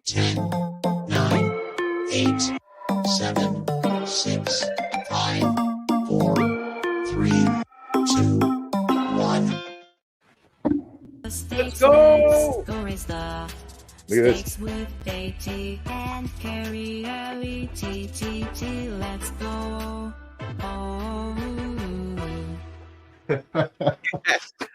10, 9, 8, 7, 6, 5, 4, 3, 2, 1. Let's go! Look at this. With JT and Carrie TT, let's go.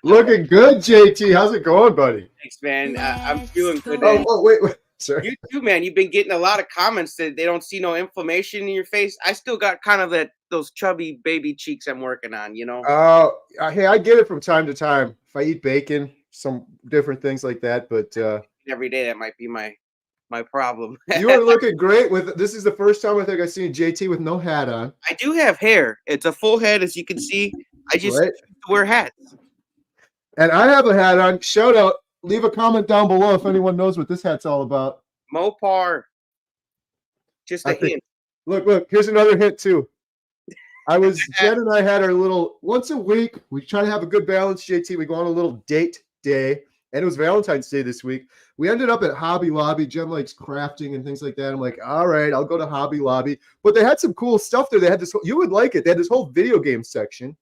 Looking good, JT. How's it going, buddy? Thanks, man. I'm feeling good. Wait. Sorry. You too, man. You've been getting a lot of comments that they don't see no inflammation in your face. I still got kind of those chubby baby cheeks I'm working on, you know? Hey, I get it from time to time. If I eat bacon, some different things like that, but Every day that might be my problem. you are looking great this is the first time I think I've seen JT with no hat on. I do have hair. It's a full head, as you can see. I just wear hats. And I have a hat on. Shout out. Leave a comment down below if anyone knows what this hat's all about. Mopar. Just a hint. Look, here's another hint too. Jen and I had our little, once a week, we try to have a good balance, JT. We go on a little date day, and it was Valentine's Day this week. We ended up at Hobby Lobby. Jen likes crafting and things like that. I'm like, all right, I'll go to Hobby Lobby. But they had some cool stuff there. They had this, you would like it. They had this whole video game section.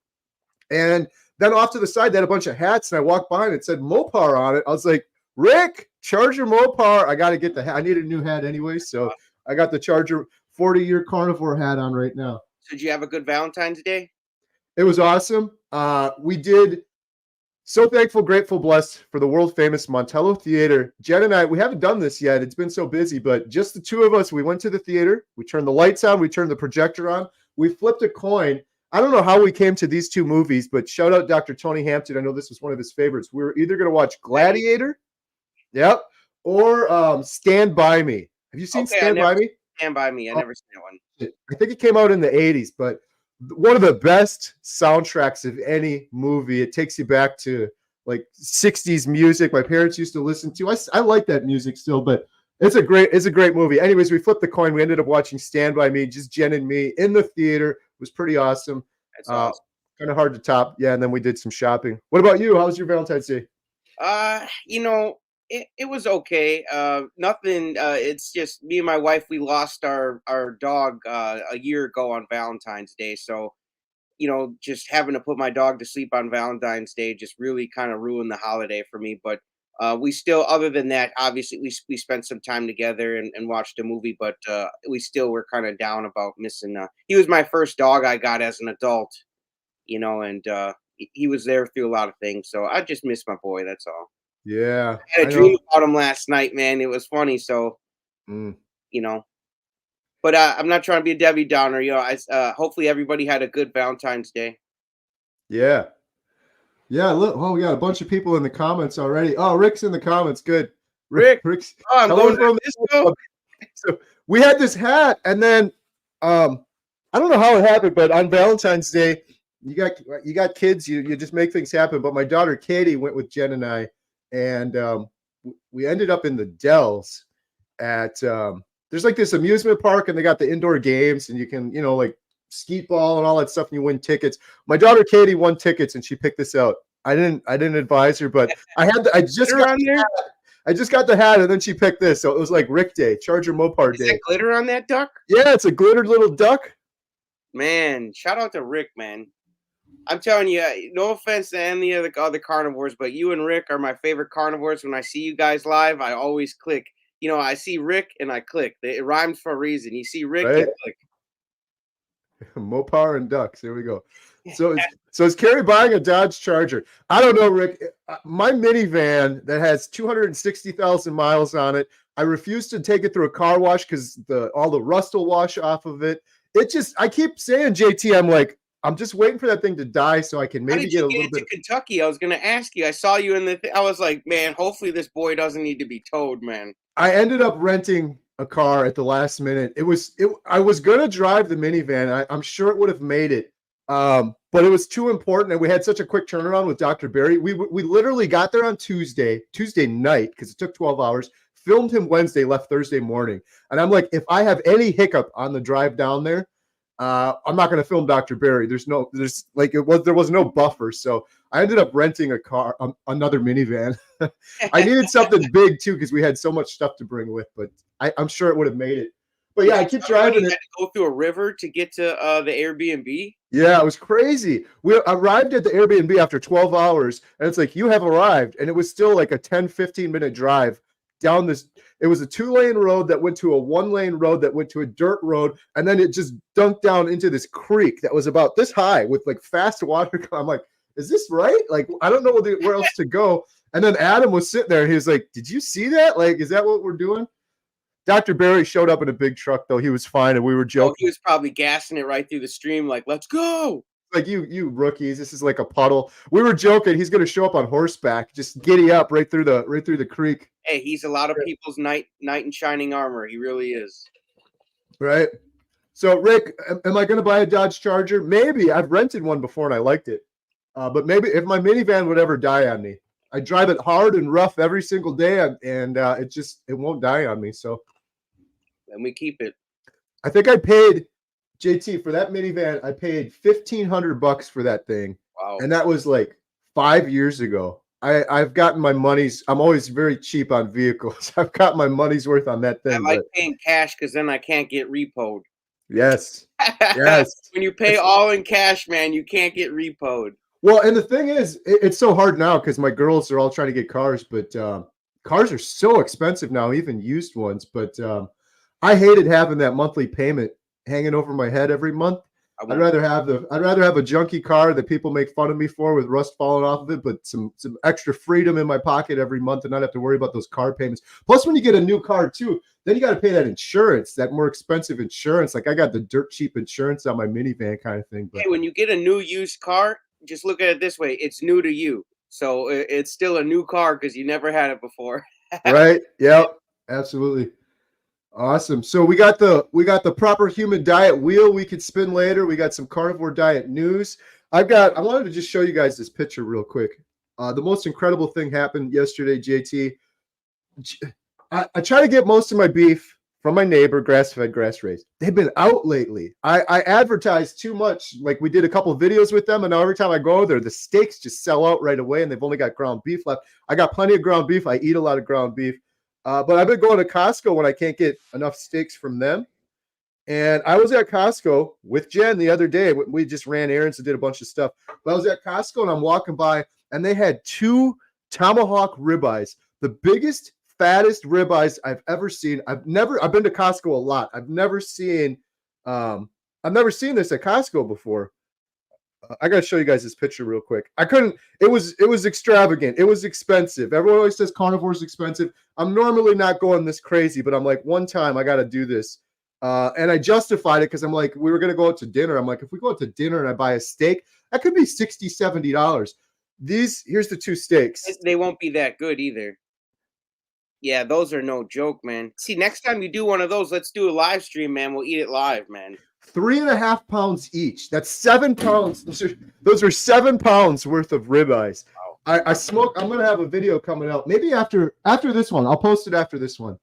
And then off to the side, they had a bunch of hats, and I walked by and it said Mopar on it. I was like, Rick, Charger Mopar. I got to get the hat. I need a new hat anyway, so I got the Charger 40-year Carnivore hat on right now. So did you have a good Valentine's Day? It was awesome. We did. So thankful, grateful, blessed for the world-famous Montello Theater. Jen and I, we haven't done this yet. It's been so busy, but just the two of us, we went to the theater. We turned the lights on. We turned the projector on. We flipped a coin. I don't know how we came to these two movies, but shout out Dr. Tony Hampton. I know this was one of his favorites. We were either going to watch Gladiator, or Stand By Me. Have you seen Stand By Me? Stand By Me. I never seen that one. I think it came out in the 80s, but one of the best soundtracks of any movie. It takes you back to like 60s music my parents used to listen to. I like that music still, but it's a great movie. Anyways, we flipped the coin. We ended up watching Stand By Me, just Jen and me in the theater. It was pretty awesome. That's awesome. Kind of hard to top. Yeah, and then we did some shopping. What about you? How was your Valentine's Day? It was okay. Nothing. It's just me and my wife. We lost our dog a year ago on Valentine's Day. So, just having to put my dog to sleep on Valentine's Day just really kind of ruined the holiday for me. But we still, other than that, obviously we spent some time together and watched a movie. But we still were kind of down about missing. He was my first dog I got as an adult, and he was there through a lot of things. So I just miss my boy. That's all. Yeah. I had a dream about him last night, man. It was funny. So, but I'm not trying to be a Debbie Downer. Hopefully everybody had a good Valentine's Day. Yeah. Yeah. Look, we got a bunch of people in the comments already. Oh, Rick's in the comments. Good. Rick's. I'm going from this. So we had this hat, and then I don't know how it happened, but on Valentine's Day, you got kids. You just make things happen. But my daughter Katie went with Jen and I. And we ended up in the Dells at there's like this amusement park, and they got the indoor games, and you can like skeet ball and all that stuff, and you win tickets. My daughter Katie won tickets, and she picked this out. I didn't advise her, but I just got the hat, and then she picked this, so it was like Rick Day, Charger Mopar Day. Is that glitter on that duck? Yeah, it's a glittered little duck. Man, shout out to Rick, man. I'm telling you, no offense to any of the other carnivores, but you and Rick are my favorite carnivores. When I see you guys live, I always click. I see Rick and I click. It rhymes for a reason. You see Rick, right? You click. Mopar and ducks. There we go. So is Carrie buying a Dodge Charger? I don't know, Rick. My minivan that has 260,000 miles on it. I refuse to take it through a car wash because all the rust will wash off of it. I keep saying, JT, I'm like, I'm just waiting for that thing to die so I can maybe get a little bit. Kentucky, I was going to ask you. I saw you in the. I was like, man, hopefully this boy doesn't need to be towed, man. I ended up renting a car at the last minute. I was going to drive the minivan. I'm sure it would have made it, but it was too important, and we had such a quick turnaround with Dr. Barry. We literally got there on Tuesday night because it took 12 hours. Filmed him Wednesday, left Thursday morning, and I'm like, if I have any hiccup on the drive down there, I'm not going to film Dr. Barry. There was no buffer. So I ended up renting a car, another minivan. I needed something big too, because we had so much stuff to bring with, but I'm sure it would have made it. But yeah, I keep driving it. Had to go through a river to get to the Airbnb. Yeah, it was crazy. We arrived at the Airbnb after 12 hours, and it's like, you have arrived. And it was still like a 10, 15-minute drive down this. It was a 2-lane road that went to a 1-lane road that went to a dirt road, and then it just dunked down into this creek that was about this high with like fast water. I'm like, is this right? Like, I don't know where else to go. And then Adam was sitting there, and he was like, did you see that? Like, is that what we're doing? Dr. Barry showed up in a big truck, though. He was fine, and we were joking. He was probably gassing it right through the stream, like, let's go. Like, you rookies, this is like a puddle. We were joking. He's going to show up on horseback, just giddy up right through the creek. Hey, he's a lot of people's knight in shining armor. He really is. Right. So, Rick, am I going to buy a Dodge Charger? Maybe. I've rented one before, and I liked it. But maybe if my minivan would ever die on me, I drive it hard and rough every single day, and it won't die on me. So. And we keep it. I think I paid JT for that minivan. I paid $1,500 for that thing. Wow. And that was like 5 years ago. I've gotten my money's. I'm always very cheap on vehicles. I've got my money's worth on that thing. I like paying cash because then I can't get repoed. Yes. Yes. When you pay all in cash, man, you can't get repoed. Well, and the thing is, it's so hard now because my girls are all trying to get cars, but cars are so expensive now, even used ones. But I hated having that monthly payment hanging over my head every month. I'd rather have a junky car that people make fun of me for with rust falling off of it, but some extra freedom in my pocket every month and not have to worry about those car payments. Plus, when you get a new car too, then you got to pay that insurance, that more expensive insurance. Like I got the dirt cheap insurance on my minivan kind of thing. But hey, when you get a new used car, just look at it this way: it's new to you, so it's still a new car because you never had it before. Right? Yeah, absolutely. Awesome. So we got the proper human diet wheel we could spin later. We got some carnivore diet news. I wanted to just show you guys this picture real quick. The most incredible thing happened yesterday, JT. I try to get most of my beef from my neighbor, grass-fed, grass-raised. They've been out lately. I advertise too much. Like we did a couple of videos with them, and now every time I go there, the steaks just sell out right away, and they've only got ground beef left. I got plenty of ground beef. I eat a lot of ground beef. But I've been going to Costco when I can't get enough steaks from them. And I was at Costco with Jen the other day. We just ran errands and did a bunch of stuff. But I was at Costco and I'm walking by and they had 2 tomahawk ribeyes, the biggest, fattest ribeyes I've ever seen. I've been to Costco a lot. I've never seen this at Costco before. I got to show you guys this picture real quick. It was extravagant. It was expensive. Everyone always says carnivore is expensive. I'm normally not going this crazy, but I'm like, one time I got to do this. And I justified it because I'm like, we were going to go out to dinner. I'm like, if we go out to dinner and I buy a steak, that could be $60, $70. Here's the 2 steaks. They won't be that good either. Yeah, those are no joke, man. See, next time you do one of those, let's do a live stream, man. We'll eat it live, man. 3.5 pounds each. That's 7 pounds. Those are 7 pounds worth of ribeyes. Wow. I smoke. I'm gonna have a video coming out. Maybe after this one. I'll post it after this one.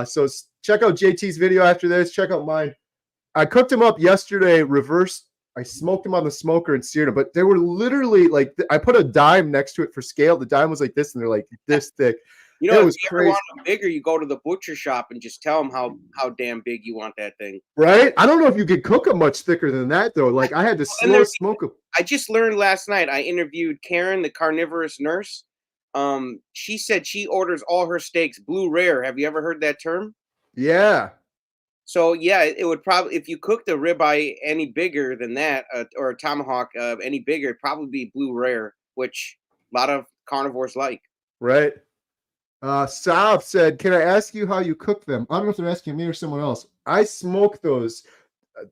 So check out JT's video after this. Check out mine. I cooked them up yesterday. Reversed. I smoked them on the smoker and seared them. But they were literally like I put a dime next to it for scale. The dime was like this, and they're like this thick. You know, it was if you crazy. ever want them bigger, you go to the butcher shop and just tell them how damn big you want that thing. Right? I don't know if you could cook them much thicker than that, though. Like, I had to slow smoke them. I just learned last night. I interviewed Karen, the carnivorous nurse. She said she orders all her steaks blue rare. Have you ever heard that term? Yeah. So, yeah, it would probably, if you cook the ribeye any bigger than that, or a tomahawk any bigger, it'd probably be blue rare, which a lot of carnivores like. Right. Sav said, can I ask you how you cook them? I don't know if they're asking me or someone else. I smoke those.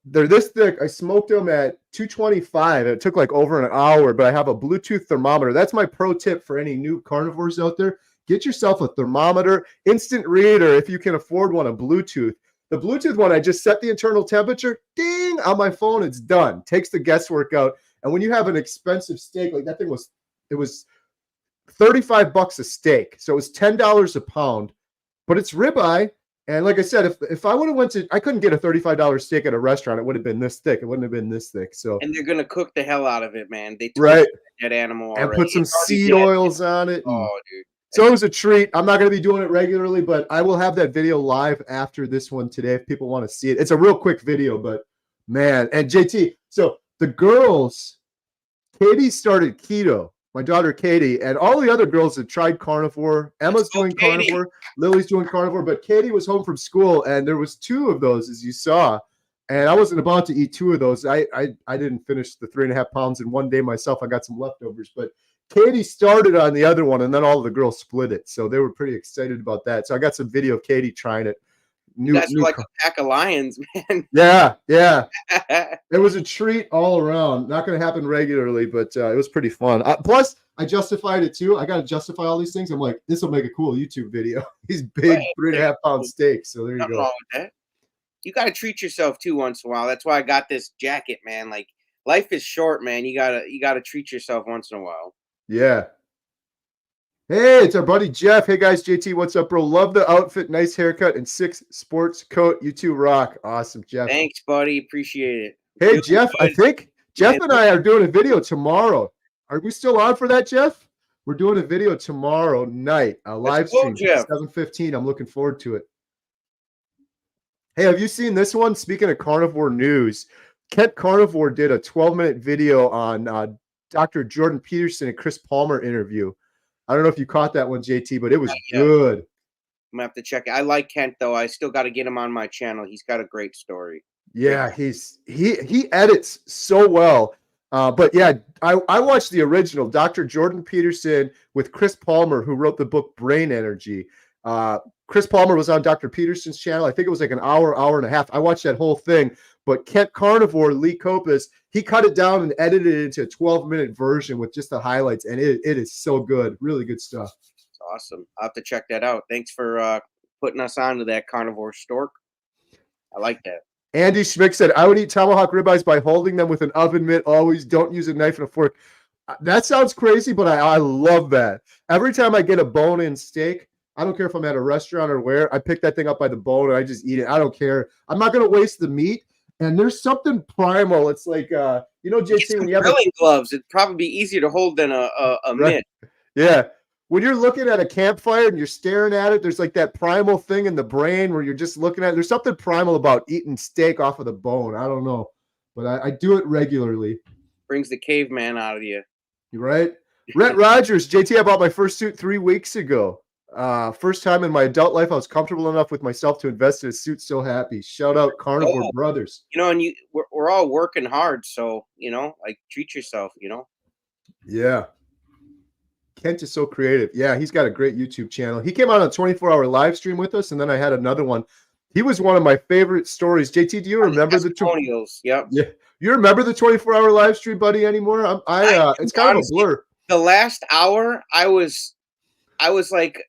They're this thick. I smoked them at 225. It took like over an hour, but I have a Bluetooth thermometer. That's my pro tip for any new carnivores out there. Get yourself a thermometer, instant reader, if you can afford one, a Bluetooth. The Bluetooth one, I just set the internal temperature, ding, on my phone, it's done. Takes the guesswork out. And when you have an expensive steak, like that thing was, it was $35 a steak. So it was $10 a pound, but it's ribeye. And like I said, if I would have went to, I couldn't get a $35 steak at a restaurant. It would have been this thick. It wouldn't have been this thick. So And they're gonna cook the hell out of it, man. They right, toasted that animal and already. put some It's already seed dead. oils on it. And Oh, dude. so it was a treat. I'm not going to be doing it regularly, but I will have that video live after this one today if people want to see it. It's a real quick video, but man, and JT. So the girls, Katie started keto. My daughter Katie, and all the other girls have tried carnivore. Emma's doing carnivore. Lily's doing carnivore, but Katie was home from school, and there was 2 of those, as you saw. And I wasn't about to eat 2 of those. I didn't finish the 3.5 pounds in one day myself. I got some leftovers, but Katie started on the other one, and then all of the girls split it. So they were pretty excited about that. So I got some video of Katie trying it. You guys are like a pack of lions, man. Yeah. It was a treat all around. Not going to happen regularly, but it was pretty fun. Plus, I justified it too. I got to justify all these things. I'm like, this will make a cool YouTube video. These big 3.5 pound steaks. So there you Nothing go. wrong with that. You got to treat yourself too once in a while. That's why I got this jacket, man. Like, life is short, man. You gotta treat yourself once in a while. Yeah. Hey, it's our buddy Jeff. Hey guys, JT, what's up, bro? Love the outfit, nice haircut, and 6 sports coat. You two rock. Awesome, Jeff. Thanks, buddy. Appreciate it. Hey, Doing Jeff, good. I think Jeff and I are doing a video tomorrow. Are we still on for that, Jeff? We're doing a video tomorrow night, a live stream, Jeff. 7:15. I'm looking forward to it. Hey, have you seen this one? Speaking of carnivore news, Kent Carnivore did a 12-minute video on Dr. Jordan Peterson and Chris Palmer interview. I don't know if you caught that one, JT, but it was good. I'm gonna have to check it. I like Kent though. I still got to get him on my channel. He's got a great story. Yeah, he edits so well. But yeah, I watched the original, Dr. Jordan Peterson with Chris Palmer, who wrote the book Brain Energy. Chris Palmer was on Dr. Peterson's channel. I think it was like an hour and a half. I watched that whole thing. But Kent Carnivore, Lee Kopis, he cut it down and edited it into a 12-minute version with just the highlights. And it is so good. Really good stuff. It's awesome. I'll have to check that out. Thanks for putting us on to that carnivore stork. I like that. Andy Schmick said, I would eat tomahawk ribeyes by holding them with an oven mitt. Always don't use a knife and a fork. That sounds crazy, but I love that. Every time I get a bone-in steak, I don't care if I'm at a restaurant or where, I pick that thing up by the bone and I just eat it. I don't care. I'm not going to waste the meat. And there's something primal. It's like, JT, when you have grilling gloves, it'd probably be easier to hold than a right. mitt. Yeah. When you're looking at a campfire and you're staring at it, there's like that primal thing in the brain where you're just looking at it. There's something primal about eating steak off of the bone. I don't know, but I do it regularly. Brings the caveman out of you. You right? Rhett Rogers, JT, I bought my first suit 3 weeks ago. First time in my adult life I was comfortable enough with myself to invest in a suit. So happy. Shout out Carnivore Brothers. And we're all working hard, so like treat yourself. Yeah. Kent is so creative. Yeah, he's got a great YouTube channel. He came out on a 24-hour live stream with us, and then I had another one. He was one of my favorite stories. JT, do you remember the testimonials? Yep. Yeah. You remember the 24-hour live stream, buddy, anymore? It's kind of a blur. The last hour, I was like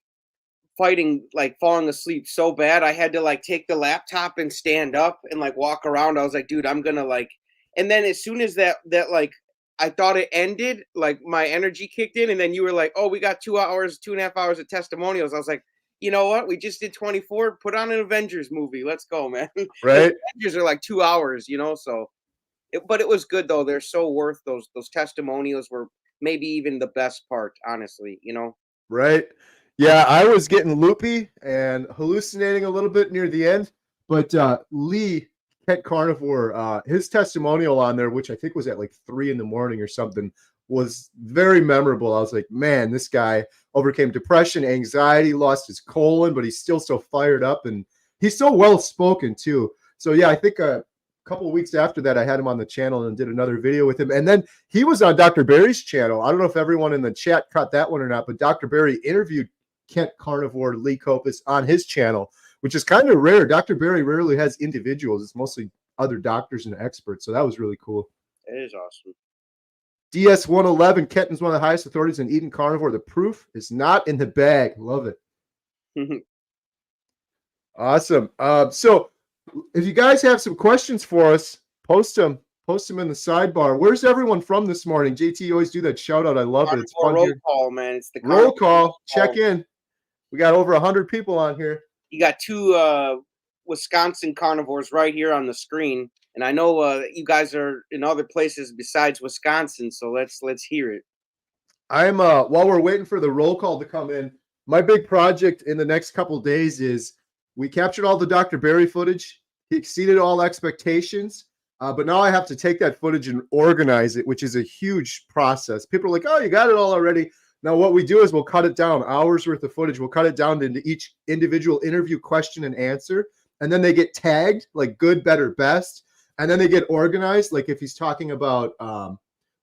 fighting, like falling asleep so bad. I had to like take the laptop and stand up and like walk around. I was like, dude, I'm gonna like. And then as soon as that like I thought it ended, like my energy kicked in, and then you were like, oh, we got 2.5 hours of testimonials. I was like, you know what? We just did 24. Put on an Avengers movie. Let's go, man. Right. Avengers are like 2 hours, so. But it was good though. They're so worth those testimonials. Were maybe even the best part, honestly. Right. Yeah, I was getting loopy and hallucinating a little bit near the end, but Lee Kent Carnivore, his testimonial on there, which I think was at like 3 a.m. or something, was very memorable. I was like, man, this guy overcame depression, anxiety, lost his colon, but he's still so fired up, and he's so well spoken too. So yeah, I think a couple of weeks after that, I had him on the channel and did another video with him. And then he was on Dr. Barry's channel. I don't know if everyone in the chat caught that one or not, but Dr. Barry interviewed Kent Carnivore, Lee Kopis on his channel, which is kind of rare. Dr. Barry rarely has individuals. It's mostly other doctors and experts. So that was really cool. It is awesome. DS111, Kenton's one of the highest authorities in eating carnivore. The proof is not in the bag. Love it. Awesome. So if you guys have some questions for us, post them in the sidebar. Where's everyone from this morning? JT, you always do that shout out. I love it. It's fun. Roll call, man. It's the roll call. Check in. We got over 100 people on here. you got two Wisconsin carnivores right here on the screen, and I know you guys are in other places besides Wisconsin, so let's hear it. I'm while we're waiting for the roll call to come in, my big project in the next couple days is we captured all the Dr. Barry footage. He exceeded all expectations. But now I have to take that footage and organize it, which is a huge process. People are like, oh, you got it all already. Now, what we do is we'll cut it down, hours worth of footage. We'll cut it down into each individual interview question and answer. And then they get tagged like good, better, best. And then they get organized. Like if he's talking about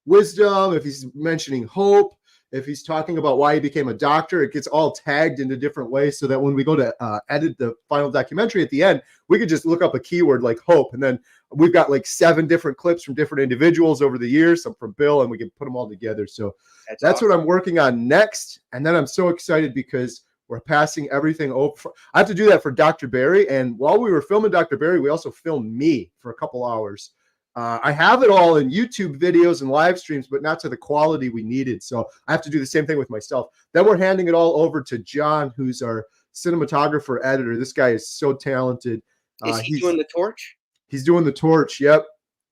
wisdom, if he's mentioning hope, if he's talking about why he became a doctor, it gets all tagged into different ways so that when we go to edit the final documentary at the end, we could just look up a keyword like hope. And then we've got like 7 different clips from different individuals over the years, some from Bill, and we can put them all together. So that's awesome. What I'm working on next. And then I'm so excited because we're passing everything over. I have to do that for Dr. Barry. And while we were filming Dr. Barry, we also filmed me for a couple hours. I have it all in YouTube videos and live streams, but not to the quality we needed. So I have to do the same thing with myself. Then we're handing it all over to John, who's our cinematographer editor. This guy is so talented. Is he doing the torch? He's doing the torch. Yep.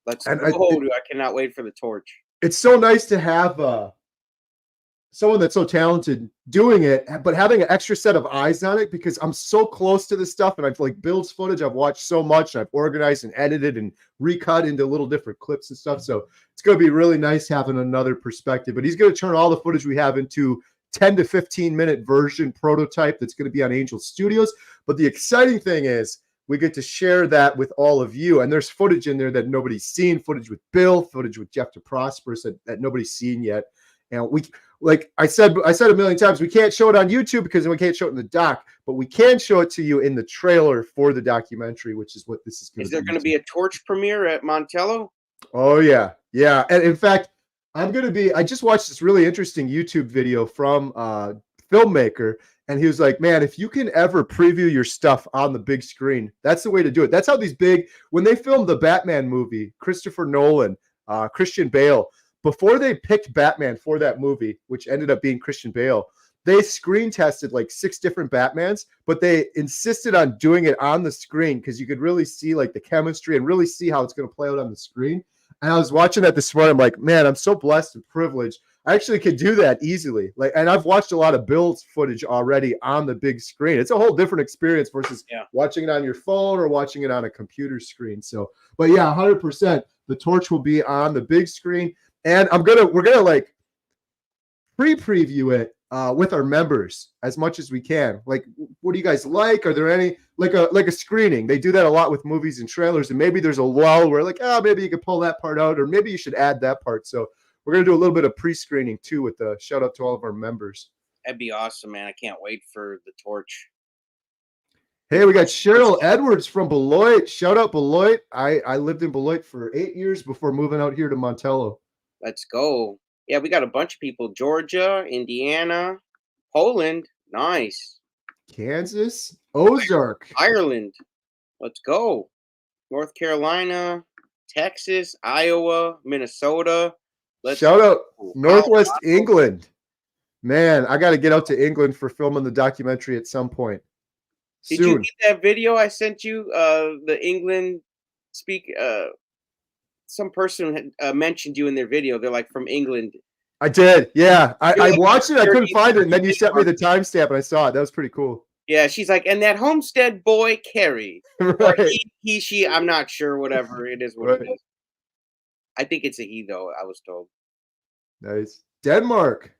Let's go. I cannot wait for the torch. It's so nice to have someone that's so talented doing it, but having an extra set of eyes on it, because I'm so close to this stuff and I've like Bill's footage. I've watched so much and I've organized and edited and recut into little different clips and stuff. So it's going to be really nice having another perspective, but he's going to turn all the footage we have into 10 to 15 minute version prototype that's going to be on Angel Studios. But the exciting thing is we get to share that with all of you. And there's footage in there that nobody's seen, footage with Bill, footage with Jeff DeProsperous that nobody's seen yet. And we, like I said a million times, we can't show it on YouTube because we can't show it in the doc, but we can show it to you in the trailer for the documentary, which is what this is going to be. Is there going to be a torch premiere at Montello? Oh, yeah. Yeah. And in fact, I just watched this really interesting YouTube video from a filmmaker, and he was like, man, if you can ever preview your stuff on the big screen, that's the way to do it. That's how when they filmed the Batman movie, Christopher Nolan, Christian Bale, before they picked Batman for that movie, which ended up being Christian Bale, they screen tested like 6 different Batmans, but they insisted on doing it on the screen because you could really see like the chemistry and really see how it's going to play out on the screen. And I was watching that this morning. I'm like, man, I'm so blessed and privileged. I actually could do that easily. And I've watched a lot of Bill's footage already on the big screen. It's a whole different experience versus watching it on your phone or watching it on a computer screen. So, but yeah, 100%. The torch will be on the big screen. And we're gonna like pre-preview it with our members as much as we can. Like, what do you guys like? Are there any like a screening? They do that a lot with movies and trailers, and maybe there's a lull where like, maybe you could pull that part out, or maybe you should add that part. So we're gonna do a little bit of pre-screening too with the shout out to all of our members. That'd be awesome, man. I can't wait for the torch. Hey, we got Cheryl Edwards from Beloit. Shout out Beloit. I lived in Beloit for 8 years before moving out here to Montello. Let's go. Yeah, we got a bunch of people. Georgia, Indiana, Poland. Nice. Kansas, Ozark, Ireland. Let's go. North Carolina, Texas, Iowa, Minnesota. Shout out Northwest England. Man, I got to get out to England for filming the documentary at some point. Did you get that video I sent you? The England some person had mentioned you in their video. They're like from England. I did. Yeah. I watched it. I couldn't find it. And then you sent me the timestamp and I saw it. That was pretty cool. Yeah. She's like, and that Homestead boy, Kerry. Right. Or he, she, I'm not sure. Whatever it is. What it is. I think it's a he, though. I was told. Nice. Denmark.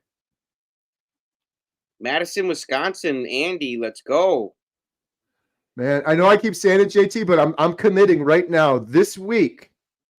Madison, Wisconsin. Andy, let's go. Man, I know I keep saying it, JT, but I'm committing right now this week.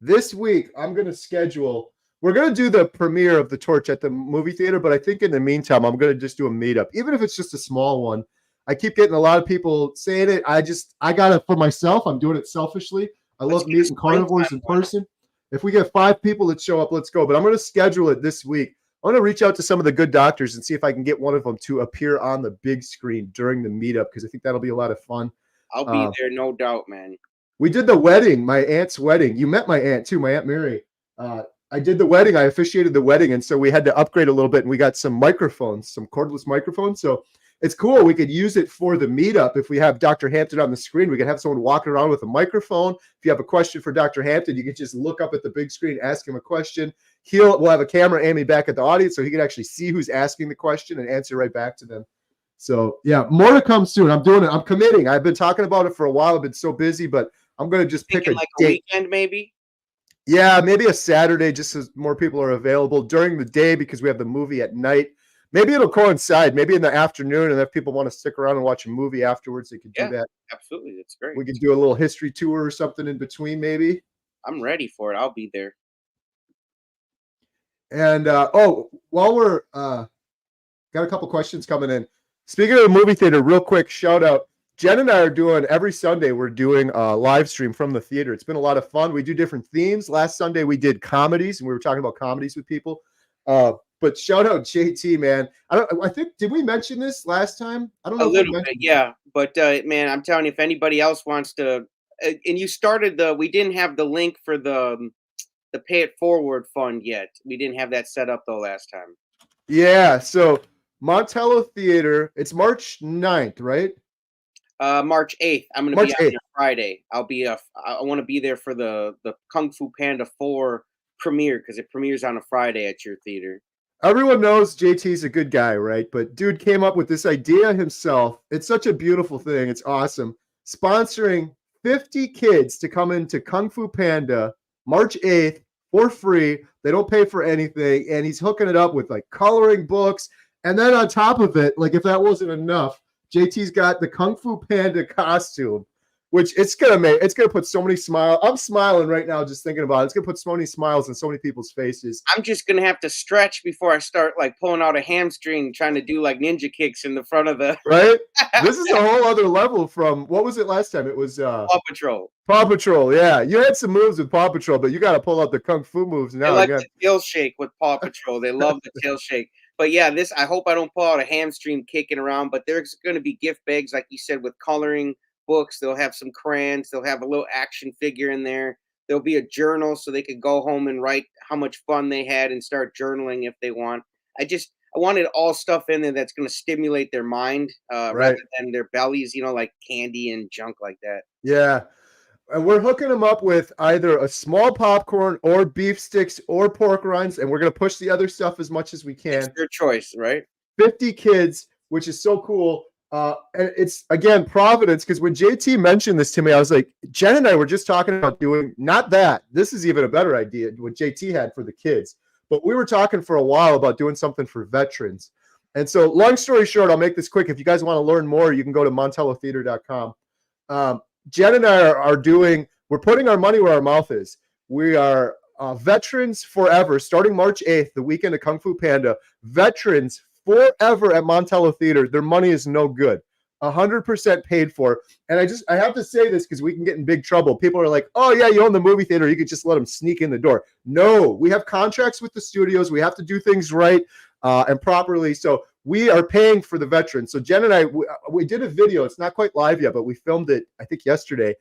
This week, I'm going to schedule. We're going to do the premiere of The Torch at the movie theater, but I think in the meantime, I'm going to just do a meetup, even if it's just a small one. I keep getting a lot of people saying it. I got it for myself. I'm doing it selfishly. I love meeting carnivores in person. If we get 5 people that show up, let's go. But I'm going to schedule it this week. I'm going to reach out to some of the good doctors and see if I can get one of them to appear on the big screen during the meetup, because I think that'll be a lot of fun. I'll be there, no doubt, man. We did the wedding, my aunt's wedding. You met my aunt too, my Aunt Mary. I did the wedding. I officiated the wedding, and so we had to upgrade a little bit, and we got some microphones, some cordless microphones. So it's cool. We could use it for the meetup. If we have Dr. Hampton on the screen, we could have someone walking around with a microphone. If you have a question for Dr. Hampton, you can just look up at the big screen, ask him a question. We'll have a camera aiming back at the audience so he can actually see who's asking the question and answer right back to them. So yeah, more to come soon. I'm doing it. I'm committing. I've been talking about it for a while. I've been so busy, but I'm going to just pick a like date. A weekend, maybe. Yeah, maybe a Saturday, just so more people are available during the day because we have the movie at night. Maybe it'll coincide. Maybe in the afternoon, and if people want to stick around and watch a movie afterwards, they could do that. Absolutely, that's great. We could do a little history tour or something in between, maybe. I'm ready for it. I'll be there. And while we're got a couple questions coming in. Speaking of the movie theater, real quick shout out. Jen and I are doing every Sunday. We're doing a live stream from the theater. It's been a lot of fun. We do different themes. Last Sunday we did comedies, and we were talking about comedies with people. But shout out JT, man. I think did we mention this last time? I don't know. A little bit, yeah. But man, I'm telling you, if anybody else wants to, and you started we didn't have the link for the Pay It Forward fund yet. We didn't have that set up though last time. Yeah. So Montello Theater. It's March 9th, right? March 8th. I'm going to be on Friday. I want to be there for the Kung Fu Panda 4 premiere because it premieres on a Friday at your theater. Everyone knows JT's a good guy, right? But dude came up with this idea himself. It's such a beautiful thing. It's awesome. Sponsoring 50 kids to come into Kung Fu Panda March 8th for free. They don't pay for anything. And he's hooking it up with like coloring books. And then on top of it, like if that wasn't enough, JT's got the Kung Fu Panda costume, which it's gonna put so many smiles. I'm smiling right now just thinking about it. It's gonna put so many smiles on so many people's faces. I'm just gonna have to stretch before I start like pulling out a hamstring, trying to do like ninja kicks in the front of the. Right. This is a whole other level from what was it last time? It was Paw Patrol. Paw Patrol, yeah. You had some moves with Paw Patrol, but you got to pull out the Kung Fu moves now. They like the tail shake with Paw Patrol. They love the tail shake. But yeah, I hope I don't pull out a hamstring kicking around. But there's going to be gift bags, like you said, with coloring books. They'll have some crayons. They'll have a little action figure in there. There'll be a journal so they could go home and write how much fun they had and start journaling if they want. I wanted all stuff in there that's going to stimulate their mind rather than their bellies, like candy and junk like that. Yeah. And we're hooking them up with either a small popcorn or beef sticks or pork rinds, and we're going to push the other stuff as much as we can. It's their choice, right? 50 kids, which is so cool. And it's, again, Providence, because when JT mentioned this to me, I was like, Jen and I were just talking about doing, not that. This is even a better idea, what JT had for the kids. But we were talking for a while about doing something for veterans. And so long story short, I'll make this quick. If you guys want to learn more, you can go to montellotheater.com. Jen and I we're putting our money where our mouth is. We are veterans forever, starting March 8th, the weekend of Kung Fu Panda. Veterans forever at Montello Theater. Their money is no good. 100% paid for. And I have to say this because we can get in big trouble. People are like, oh yeah, you own the movie theater. You could just let them sneak in the door. No, we have contracts with the studios. We have to do things right and properly. So we are paying for the veterans. So Jen and I, we did a video. It's not quite live yet, but we filmed it, I think, yesterday.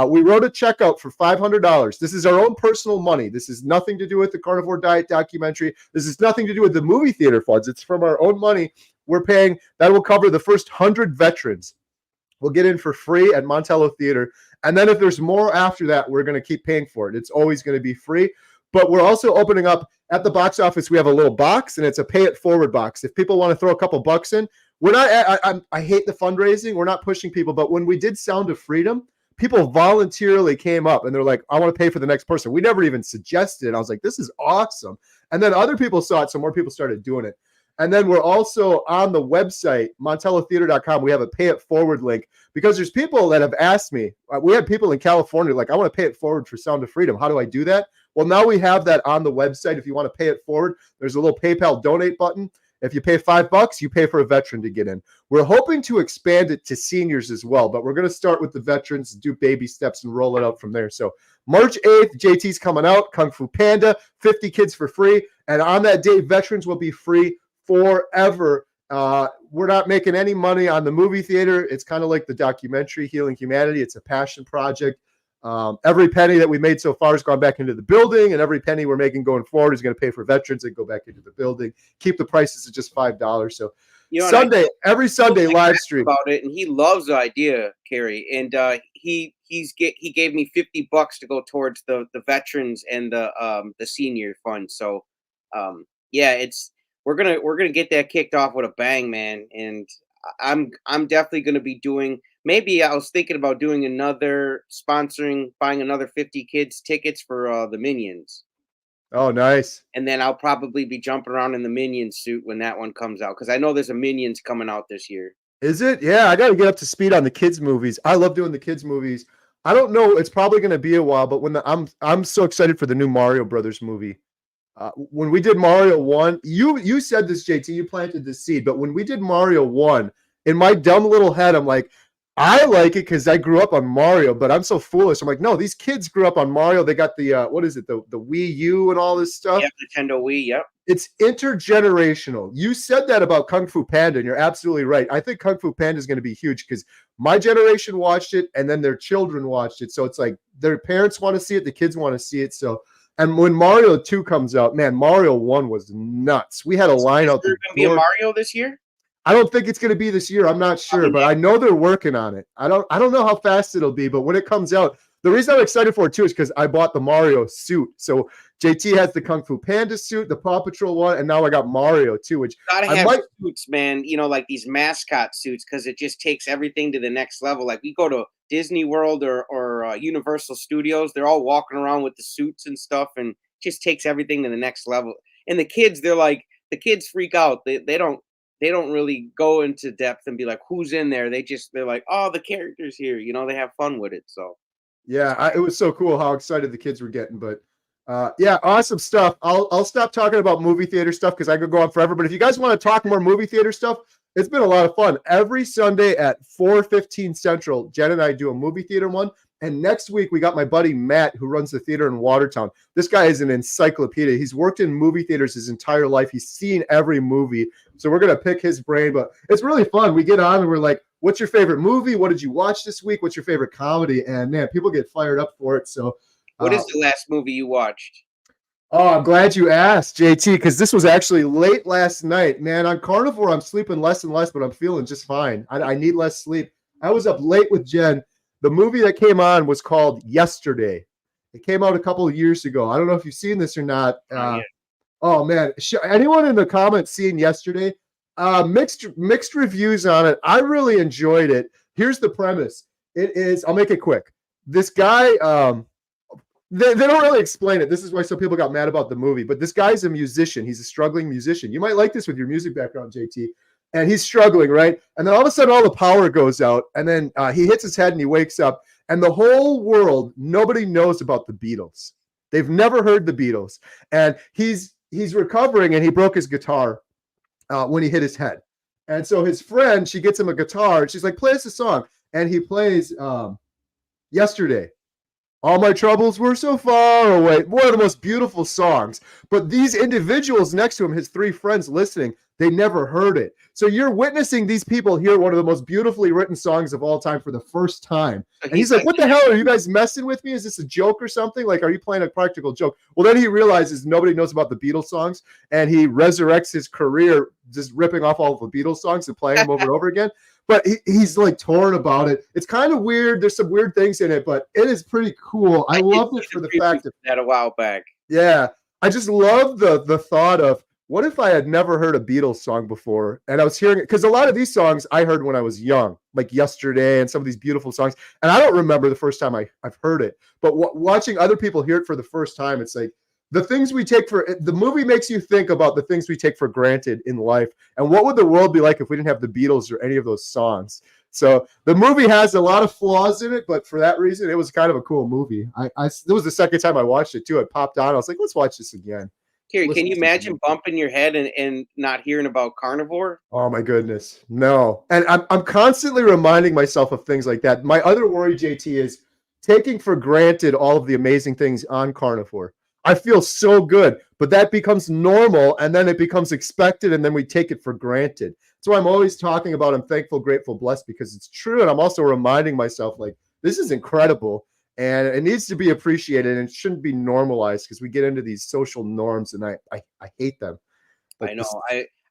We wrote a check out for $500. This is our own personal money. This is nothing to do with the Carnivore Diet Documentary. This is nothing to do with the movie theater funds. It's from our own money. We're paying. That will cover the first 100 veterans. We'll get in for free at Montello Theater. And then if there's more after that, we're going to keep paying for it. It's always going to be free. But we're also opening up at the box office. We have a little box, and it's a pay it forward box. If people want to throw a couple bucks in, we're not. I hate the fundraising. We're not pushing people. But when we did Sound of Freedom, people voluntarily came up and they're like, I want to pay for the next person. We never even suggested it. I was like, this is awesome. And then other people saw it, so more people started doing it. And then we're also on the website, montellotheater.com. We have a pay it forward link because there's people that have asked me. We had people in California like, I want to pay it forward for Sound of Freedom. How do I do that? Well, now we have that on the website. If you want to pay it forward, there's a little PayPal donate button. If you pay $5, you pay for a veteran to get in. We're hoping to expand it to seniors as well, but we're going to start with the veterans, do baby steps, and roll it out from there. So March 8th, JT's coming out, Kung Fu Panda, 50 kids for free. And on that day, veterans will be free forever. We're not making any money on the movie theater. It's kind of like the documentary Healing Humanity. It's a passion project. Every penny that we made so far has gone back into the building, and every penny we're making going forward is going to pay for veterans and go back into the building. Keep the prices at just $5. So You know, and Sunday, every Sunday like live stream. about it, and he loves the idea, Carrie. And he gave me $50 to go towards the veterans and the senior fund. So yeah, we're gonna get that kicked off with a bang, man. And I'm definitely gonna be doing. Maybe I was thinking about doing buying another 50 kids tickets for the Minions. Oh, nice. And then I'll probably be jumping around in the Minion suit when that one comes out, because I know there's a Minions coming out this year. Is it? Yeah, I got to get up to speed on the kids movies. I love doing the kids movies. I don't know. It's probably going to be a while, but I'm so excited for the new Mario Brothers movie. When we did Mario 1, you said this, JT, you planted this seed, but when we did Mario 1, in my dumb little head, I'm like, I like it because I grew up on Mario, but I'm so foolish. I'm like, no, these kids grew up on Mario. They got the what is it, the Wii U and all this stuff. Yeah, Nintendo Wii, yep. It's intergenerational. You said that about Kung Fu Panda, and you're absolutely right. I think Kung Fu Panda is going to be huge because my generation watched it, and then their children watched it. So it's like their parents want to see it, the kids want to see it. So, and when Mario 2 comes out, man, Mario 1 was nuts. We had a line out there. Is there going to be a Mario this year? I don't think it's going to be this year. I'm not sure, but I know they're working on it. I don't know how fast it'll be, but when it comes out, the reason I'm excited for it too is because I bought the Mario suit. So JT has the Kung Fu Panda suit, the Paw Patrol one, and now I got Mario too. Which gotta have suits, man. You know, like these mascot suits, because it just takes everything to the next level. Like we go to Disney World or Universal Studios, they're all walking around with the suits and stuff, and just takes everything to the next level. And the kids freak out. They don't really go into depth and be like, who's in there? They're like, oh, the character's here. You know, they have fun with it. So yeah, it was so cool how excited the kids were getting. But yeah, awesome stuff. I'll stop talking about movie theater stuff because I could go on forever. But if you guys want to talk more movie theater stuff, it's been a lot of fun. Every Sunday at 4:15 Central, Jen and I do a movie theater one. And next week, we got my buddy Matt, who runs the theater in Watertown. This guy is an encyclopedia. He's worked in movie theaters his entire life. He's seen every movie. So we're going to pick his brain. But it's really fun. We get on and we're like, what's your favorite movie? What did you watch this week? What's your favorite comedy? And, man, people get fired up for it. So what is the last movie you watched? Oh, I'm glad you asked, JT, because this was actually late last night. Man, on Carnivore, I'm sleeping less and less, but I'm feeling just fine. I need less sleep. I was up late with Jen. The movie that came on was called Yesterday. It came out a couple of years ago. I don't know if you've seen this or not. Oh, man. Anyone in the comments seen Yesterday? Mixed reviews on it. I really enjoyed it. Here's the premise. It is, I'll make it quick. This guy, they don't really explain it. This is why some people got mad about the movie. But this guy's a musician. He's a struggling musician. You might like this with your music background, JT. And he's struggling, right? And then all of a sudden, all the power goes out. And then he hits his head and he wakes up. And the whole world, nobody knows about the Beatles. They've never heard the Beatles. And he's recovering, and he broke his guitar when he hit his head. And so his friend, she gets him a guitar. And she's like, play us a song. And he plays Yesterday. All my troubles were so far away. One of the most beautiful songs. But these individuals next to him, his three friends listening, they never heard it. So you're witnessing these people hear one of the most beautifully written songs of all time for the first time. And he's like, what the hell? Are you guys messing with me? Is this a joke or something? Like, are you playing a practical joke? Well, then he realizes nobody knows about the Beatles songs, and he resurrects his career just ripping off all the Beatles songs and playing them over and over again. But he's like torn about it. It's kind of weird. There's some weird things in it, but it is pretty cool. I loved it for the fact that a while back. Yeah. I just love the thought of, what if I had never heard a Beatles song before? And I was hearing it, because a lot of these songs I heard when I was young, like Yesterday and some of these beautiful songs. And I don't remember the first time I've heard it. But watching other people hear it for the first time, it's like, the things we take the movie makes you think about the things we take for granted in life. And what would the world be like if we didn't have the Beatles or any of those songs? So the movie has a lot of flaws in it, but for that reason, it was kind of a cool movie. It was the second time I watched it too. It popped on. I was like, let's watch this again. Kerry, can you imagine bumping your head and not hearing about Carnivore? Oh my goodness. No. And I'm constantly reminding myself of things like that. My other worry, JT, is taking for granted all of the amazing things on Carnivore. I feel so good, but that becomes normal, and then it becomes expected, and then we take it for granted. That's why I'm always talking about I'm thankful, grateful, blessed, because it's true. And I'm also reminding myself, like, this is incredible, and it needs to be appreciated, and it shouldn't be normalized, because we get into these social norms, and I hate them. Like, I know.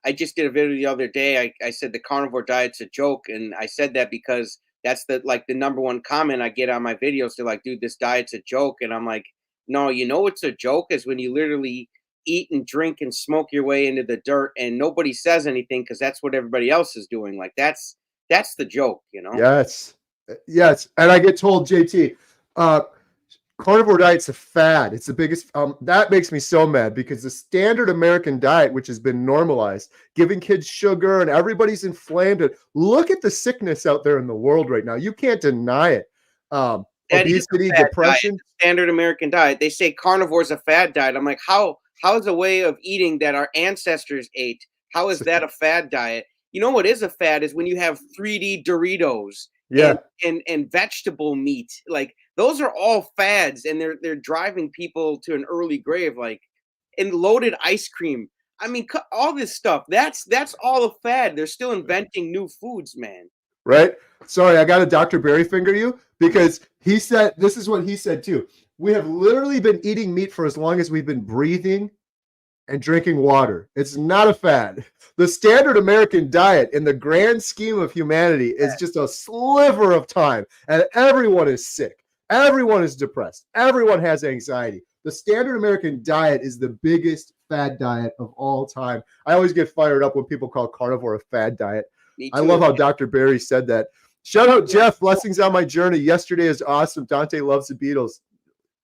I I just did a video the other day. I said the carnivore diet's a joke, and I said that because that's the number one comment I get on my videos. They're like, "Dude, this diet's a joke," and I'm like, "No, you know it's a joke is when you literally eat and drink and smoke your way into the dirt, and nobody says anything because that's what everybody else is doing. Like that's the joke, you know." Yes. Yes. And I get told, JT, carnivore diet's a fad. It's the biggest. That makes me so mad because the standard American diet, which has been normalized, giving kids sugar and everybody's inflamed. And look at the sickness out there in the world right now. You can't deny it. That is a Obesity, fad depression. diet, standard American diet. They say carnivore is a fad diet. I'm like, how's a way of eating that our ancestors ate? How is that a fad diet? You know what is a fad is when you have 3D Doritos Yeah. and vegetable meat. Like those are all fads, and they're driving people to an early grave. Like, and loaded ice cream. I mean, all this stuff. That's all a fad. They're still inventing new foods, man. Right? Sorry, I got to Dr. Berry finger you because he said, this is what he said too. We have literally been eating meat for as long as we've been breathing and drinking water. It's not a fad. The standard American diet in the grand scheme of humanity is just a sliver of time, and everyone is sick. Everyone is depressed. Everyone has anxiety. The standard American diet is the biggest fad diet of all time. I always get fired up when people call carnivore a fad diet. I love how Dr. Berry said that. Shout out Jeff, blessings on my journey. Yesterday is awesome. Dante loves the Beatles.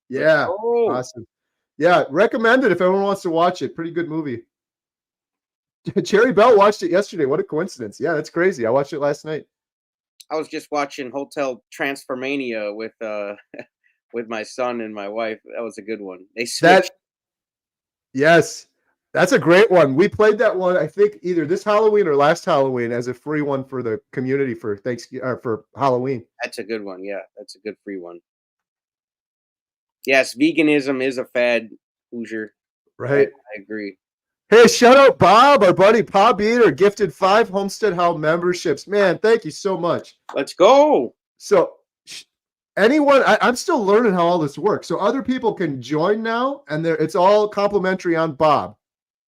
Yeah, awesome. Yeah, recommend it if everyone wants to watch it. Pretty good movie. Cherry Bell watched it yesterday. What a coincidence. Yeah, that's crazy. I watched it last night. I was just watching Hotel Transformania with with my son and my wife. That was a good one. They switched. Yes, that's a great one. We played that one, I think, either this Halloween or last Halloween as a free one for the community for Thanksgiving or for Halloween. That's a good one. Yeah, that's a good free one. Yes, veganism is a fad, Hoosier. Right. I agree. Hey, shout out Bob, our buddy Bob Eater, gifted 5 Homestead How memberships. Man, thank you so much. Let's go. So anyone, I'm still learning how all this works. So other people can join now, and it's all complimentary on Bob,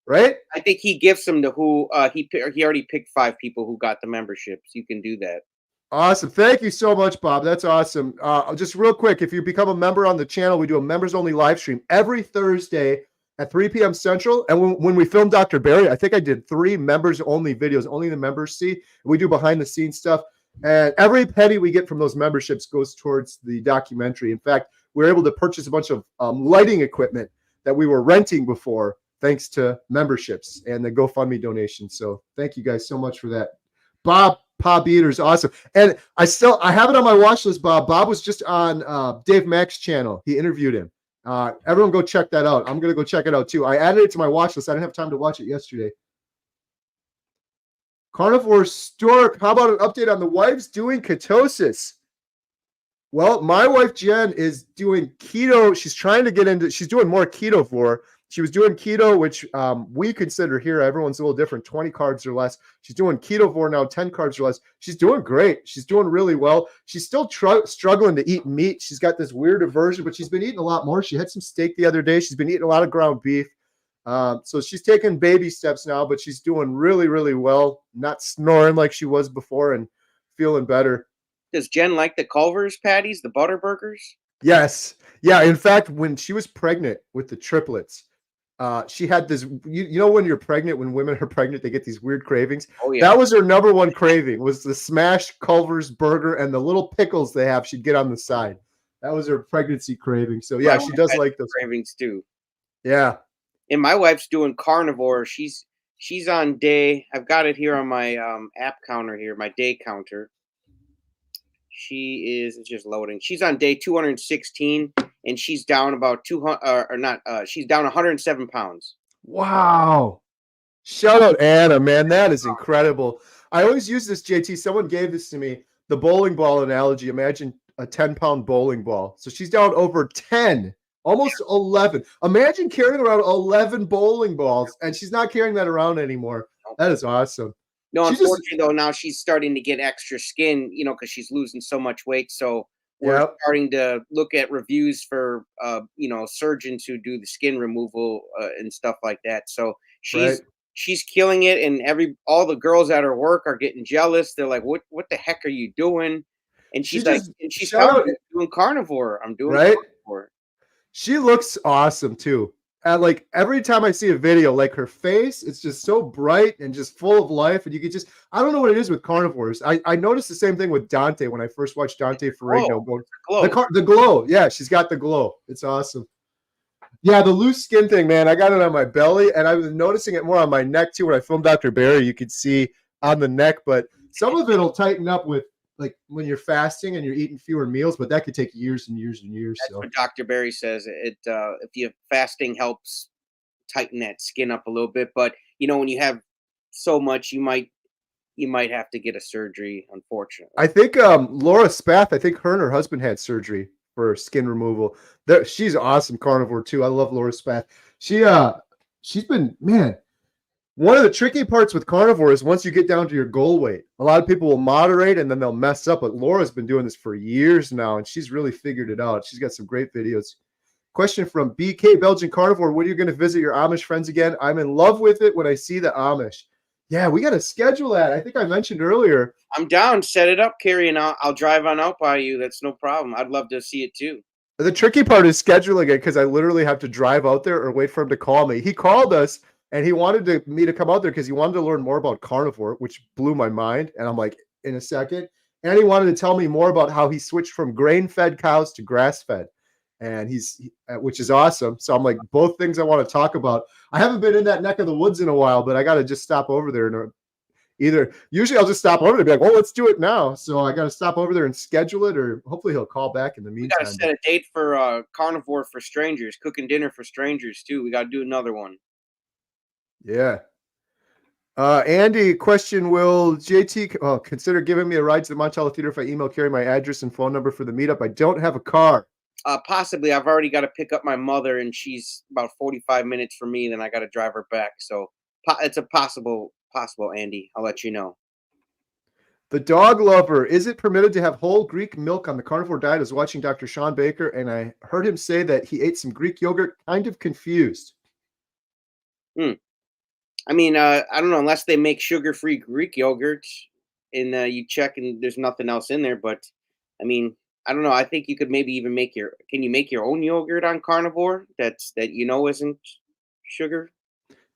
right? I think he gifts them to who he already picked 5 people who got the memberships. You can do that. Awesome. Thank you so much, Bob. That's awesome. Just real quick, if you become a member on the channel, we do a members-only live stream every Thursday at 3 p.m. Central. And when we filmed Dr. Berry, I think I did 3 members-only videos, only the members see. We do behind-the-scenes stuff. And every penny we get from those memberships goes towards the documentary. In fact, we were able to purchase a bunch of lighting equipment that we were renting before, thanks to memberships and the GoFundMe donations. So thank you guys so much for that. Bob Eater is awesome. And I have it on my watch list, Bob. Bob was just on Dave Mack's channel. He interviewed him. Everyone go check that out. I'm going to go check it out too. I added it to my watch list. I didn't have time to watch it yesterday. Carnivore Stork, how about an update on the wife's doing ketosis? Well, my wife Jen is doing keto. She's trying to get into, she's doing more ketovore. She was doing keto, which we consider here, everyone's a little different, 20 carbs or less. She's doing ketovore now, 10 carbs or less. She's doing great. She's doing really well. She's still struggling to eat meat. She's got this weird aversion, but she's been eating a lot more. She had some steak the other day. She's been eating a lot of ground beef. So she's taking baby steps now, but she's doing really, really well. Not snoring like she was before and feeling better. Does Jen like the Culver's patties, the butter burgers? Yes. Yeah. In fact, when she was pregnant with the triplets, she had this, you know, when you're pregnant, when women are pregnant, they get these weird cravings. Oh, yeah. That was her number one craving, was the smashed Culver's burger and the little pickles they have. She'd get on the side. That was her pregnancy craving. So yeah, she does like those cravings too. Yeah. And my wife's doing carnivore. She's on day, I've got it here on my app counter here, my day counter. She is, it's just loading. She's on day 216, and she's down about 200, she's down 107 pounds. Wow. Shout out Anna, man. That is incredible. I always use this, JT. Someone gave this to me, the bowling ball analogy. Imagine a 10-pound bowling ball. So she's down over 10, almost 11. Imagine carrying around 11 bowling balls, and she's not carrying that around anymore. That is awesome. No, unfortunately, though, now she's starting to get extra skin, you know, because she's losing so much weight. So we're starting to look at reviews for, you know, surgeons who do the skin removal and stuff like that. So she's she's killing it, and all the girls at her work are getting jealous. They're like, "What the heck are you doing?" And She she's like, just and she's shout telling out, me, "I'm doing carnivore. I'm doing right? carnivore." She looks awesome too. And like every time I see a video, like her face, it's just so bright and just full of life. And you could just, I don't know what it is with carnivores. I noticed the same thing with Dante when I first watched Dante Ferrigno go. Glow. The glow. Yeah, she's got the glow. It's awesome. Yeah, the loose skin thing, man. I got it on my belly, and I was noticing it more on my neck too. When I filmed Dr. Barry, you could see on the neck, but some of it'll tighten up with like when you're fasting and you're eating fewer meals, but that could take years and years and years. That's So what Dr. Barry says. If you fasting helps tighten that skin up a little bit, but when you have so much, you might have to get a surgery, unfortunately. I think Laura Spath, I think her and her husband had surgery for skin removal. She's awesome carnivore too. I love Laura Spath. She's been, man, one of the tricky parts with carnivore is once you get down to your goal weight, a lot of people will moderate and then they'll mess up. But Laura's been doing this for years now, and she's really figured it out. She's got some great videos. Question from BK Belgian Carnivore. When are you going to visit your Amish friends again? I'm in love with it when I see the Amish. Yeah, we got to schedule that. I think I mentioned earlier. I'm down. Set it up, Carrie, and I'll drive on out by you. That's no problem. I'd love to see it too. The tricky part is scheduling it because I literally have to drive out there or wait for him to call me. He called us and he wanted me to come out there because he wanted to learn more about carnivore, which blew my mind. And I'm like, in a second. And he wanted to tell me more about how he switched from grain-fed cows to grass-fed. And which is awesome. So I'm like, both things I want to talk about. I haven't been in that neck of the woods in a while, but I got to just stop over there and usually I'll just stop over there and be like, well, let's do it now. So I got to stop over there and schedule it, or hopefully he'll call back in the meantime. We got to set a date for Carnivore for Strangers, cooking dinner for strangers too. We got to do another one. Yeah. Andy, question: will JT consider giving me a ride to the Monticello Theater if I email Carrie my address and phone number for the meetup? I don't have a car. Possibly. I've already got to pick up my mother, and she's about 45 minutes from me. Then I got to drive her back. So it's a possible, Andy. I'll let you know. The dog lover. Is it permitted to have whole Greek milk on the carnivore diet? I was watching Dr. Sean Baker, and I heard him say that he ate some Greek yogurt. Kind of confused. I mean, I don't know, unless they make sugar-free Greek yogurt and you check and there's nothing else in there. But I mean, I don't know. I think you could maybe even can you make your own yogurt on carnivore that isn't sugar?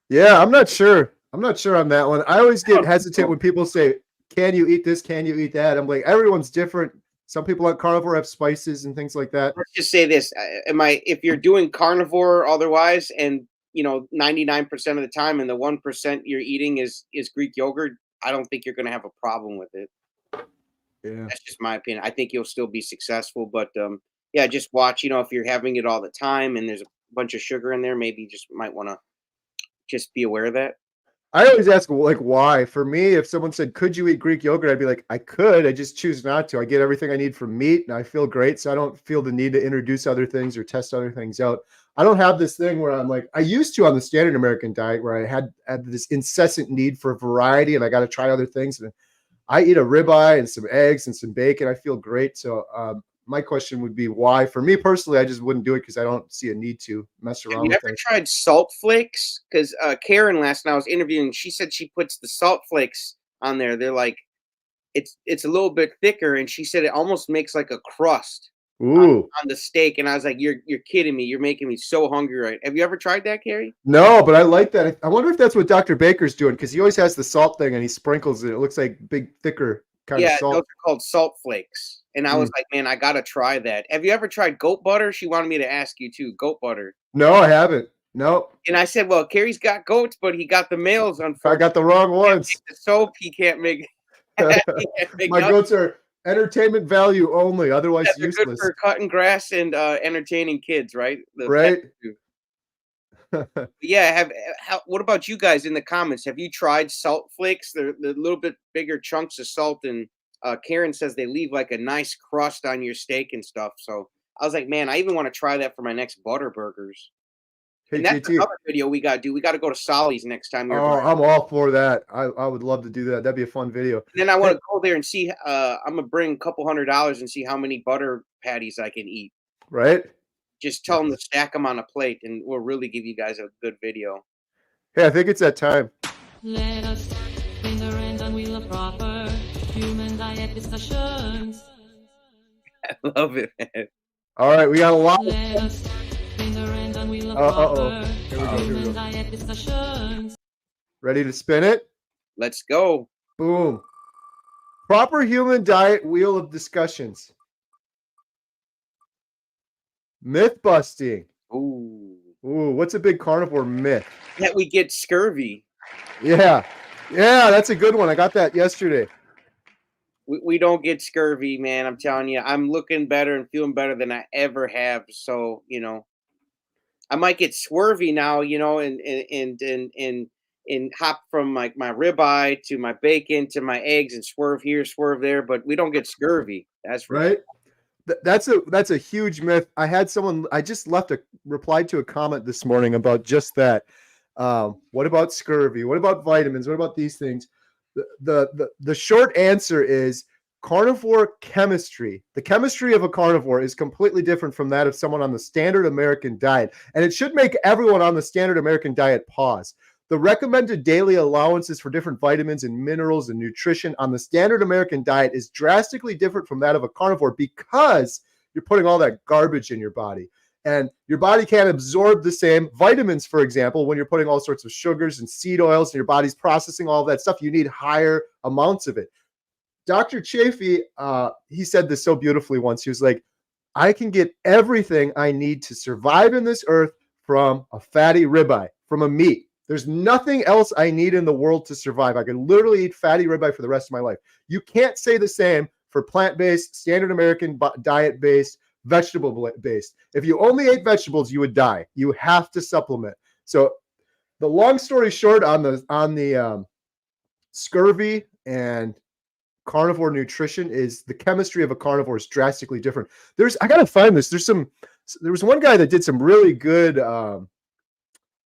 Yeah, I'm not sure. I'm not sure on that one. I always get hesitant when people say, can you eat this? Can you eat that? I'm like, everyone's different. Some people on carnivore have spices and things like that. Let's just say this. If you're doing carnivore otherwise, and 99% of the time, and the 1% you're eating is Greek yogurt, I don't think you're going to have a problem with it. Yeah, that's just my opinion. I think you'll still be successful, but yeah, just watch. If you're having it all the time and there's a bunch of sugar in there, maybe you just might want to just be aware of that. I always ask, like, why? For me, if someone said, could you eat Greek yogurt? I'd be like, I could. I just choose not to. I get everything I need from meat, and I feel great, so I don't feel the need to introduce other things or test other things out. I don't have this thing where I'm like, I used to on the standard American diet where I had this incessant need for variety, and I got to try other things. And I eat a ribeye and some eggs and some bacon. I feel great. So my question would be why? For me personally, I just wouldn't do it because I don't see a need to mess around with it. Have you ever tried salt flakes? Because Karen last night I was interviewing, she said she puts the salt flakes on there. They're like, it's a little bit thicker, and she said it almost makes like a crust on the steak. And I was like, you're kidding me. You're making me so hungry. Right? Have you ever tried that, Carrie? No, but I like that. I wonder if that's what Dr. Baker's doing, because he always has the salt thing and he sprinkles it. It looks like big, thicker kind of salt. Yeah, those are called salt flakes. And I was like, man, I got to try that. Have you ever tried goat butter? She wanted me to ask you too. Goat butter. No, I haven't. No. And I said, well, Carrie's got goats, but he got the males. I got the wrong ones. The soap, he can't make. My goats are entertainment value only, otherwise they're useless. good for cutting grass and entertaining kids, right? Right. Yeah. What about you guys in the comments? Have you tried salt flakes? They're a little bit bigger chunks of salt, and Karen says they leave like a nice crust on your steak and stuff. So I was like, man, I even want to try that for my next butter burgers. Hey, and that's JT. another video we got to do. We got to go to Solly's next time. I'm all for that. I would love to do that. That'd be a fun video. And then I want to go there and see. I'm gonna bring a couple $100 and see how many butter patties I can eat. Right. Just tell them to stack them on a plate, and we'll really give you guys a good video. Hey, I think it's that time. Let us bring the random wheel of proper human diet discussions. I love it, man. All right, we got a lot. Let us bring the random wheel of Uh-oh. proper Here we go, here we human go. diet discussions. Ready to spin it? Let's go. Boom. Proper human diet wheel of discussions. Myth busting. Ooh. Ooh, what's a big carnivore myth? That we get scurvy. Yeah. Yeah, that's a good one. I got that yesterday. We don't get scurvy, man. I'm telling you, I'm looking better and feeling better than I ever have. So, I might get swervy now, and hop from like my ribeye to my bacon to my eggs and swerve here, swerve there, but we don't get scurvy. That's for sure. Right? That's a huge myth. I just left replied to a comment this morning about just that. What about scurvy? What about vitamins? What about these things? The short answer is carnivore chemistry. The chemistry of a carnivore is completely different from that of someone on the standard American diet. And it should make everyone on the standard American diet pause. The recommended daily allowances for different vitamins and minerals and nutrition on the standard American diet is drastically different from that of a carnivore because you're putting all that garbage in your body. And your body can't absorb the same vitamins, for example, when you're putting all sorts of sugars and seed oils and your body's processing all of that stuff. You need higher amounts of it. Dr. Chafee, he said this so beautifully once. He was like, I can get everything I need to survive in this earth from a fatty ribeye, from a meat. There's nothing else I need in the world to survive. I can literally eat fatty ribeye for the rest of my life. You can't say the same for plant-based, standard American diet-based, vegetable-based. If you only ate vegetables, you would die. You have to supplement. So the long story short on the scurvy and carnivore nutrition is the chemistry of a carnivore is drastically different. I got to find this. There was one guy that did some really good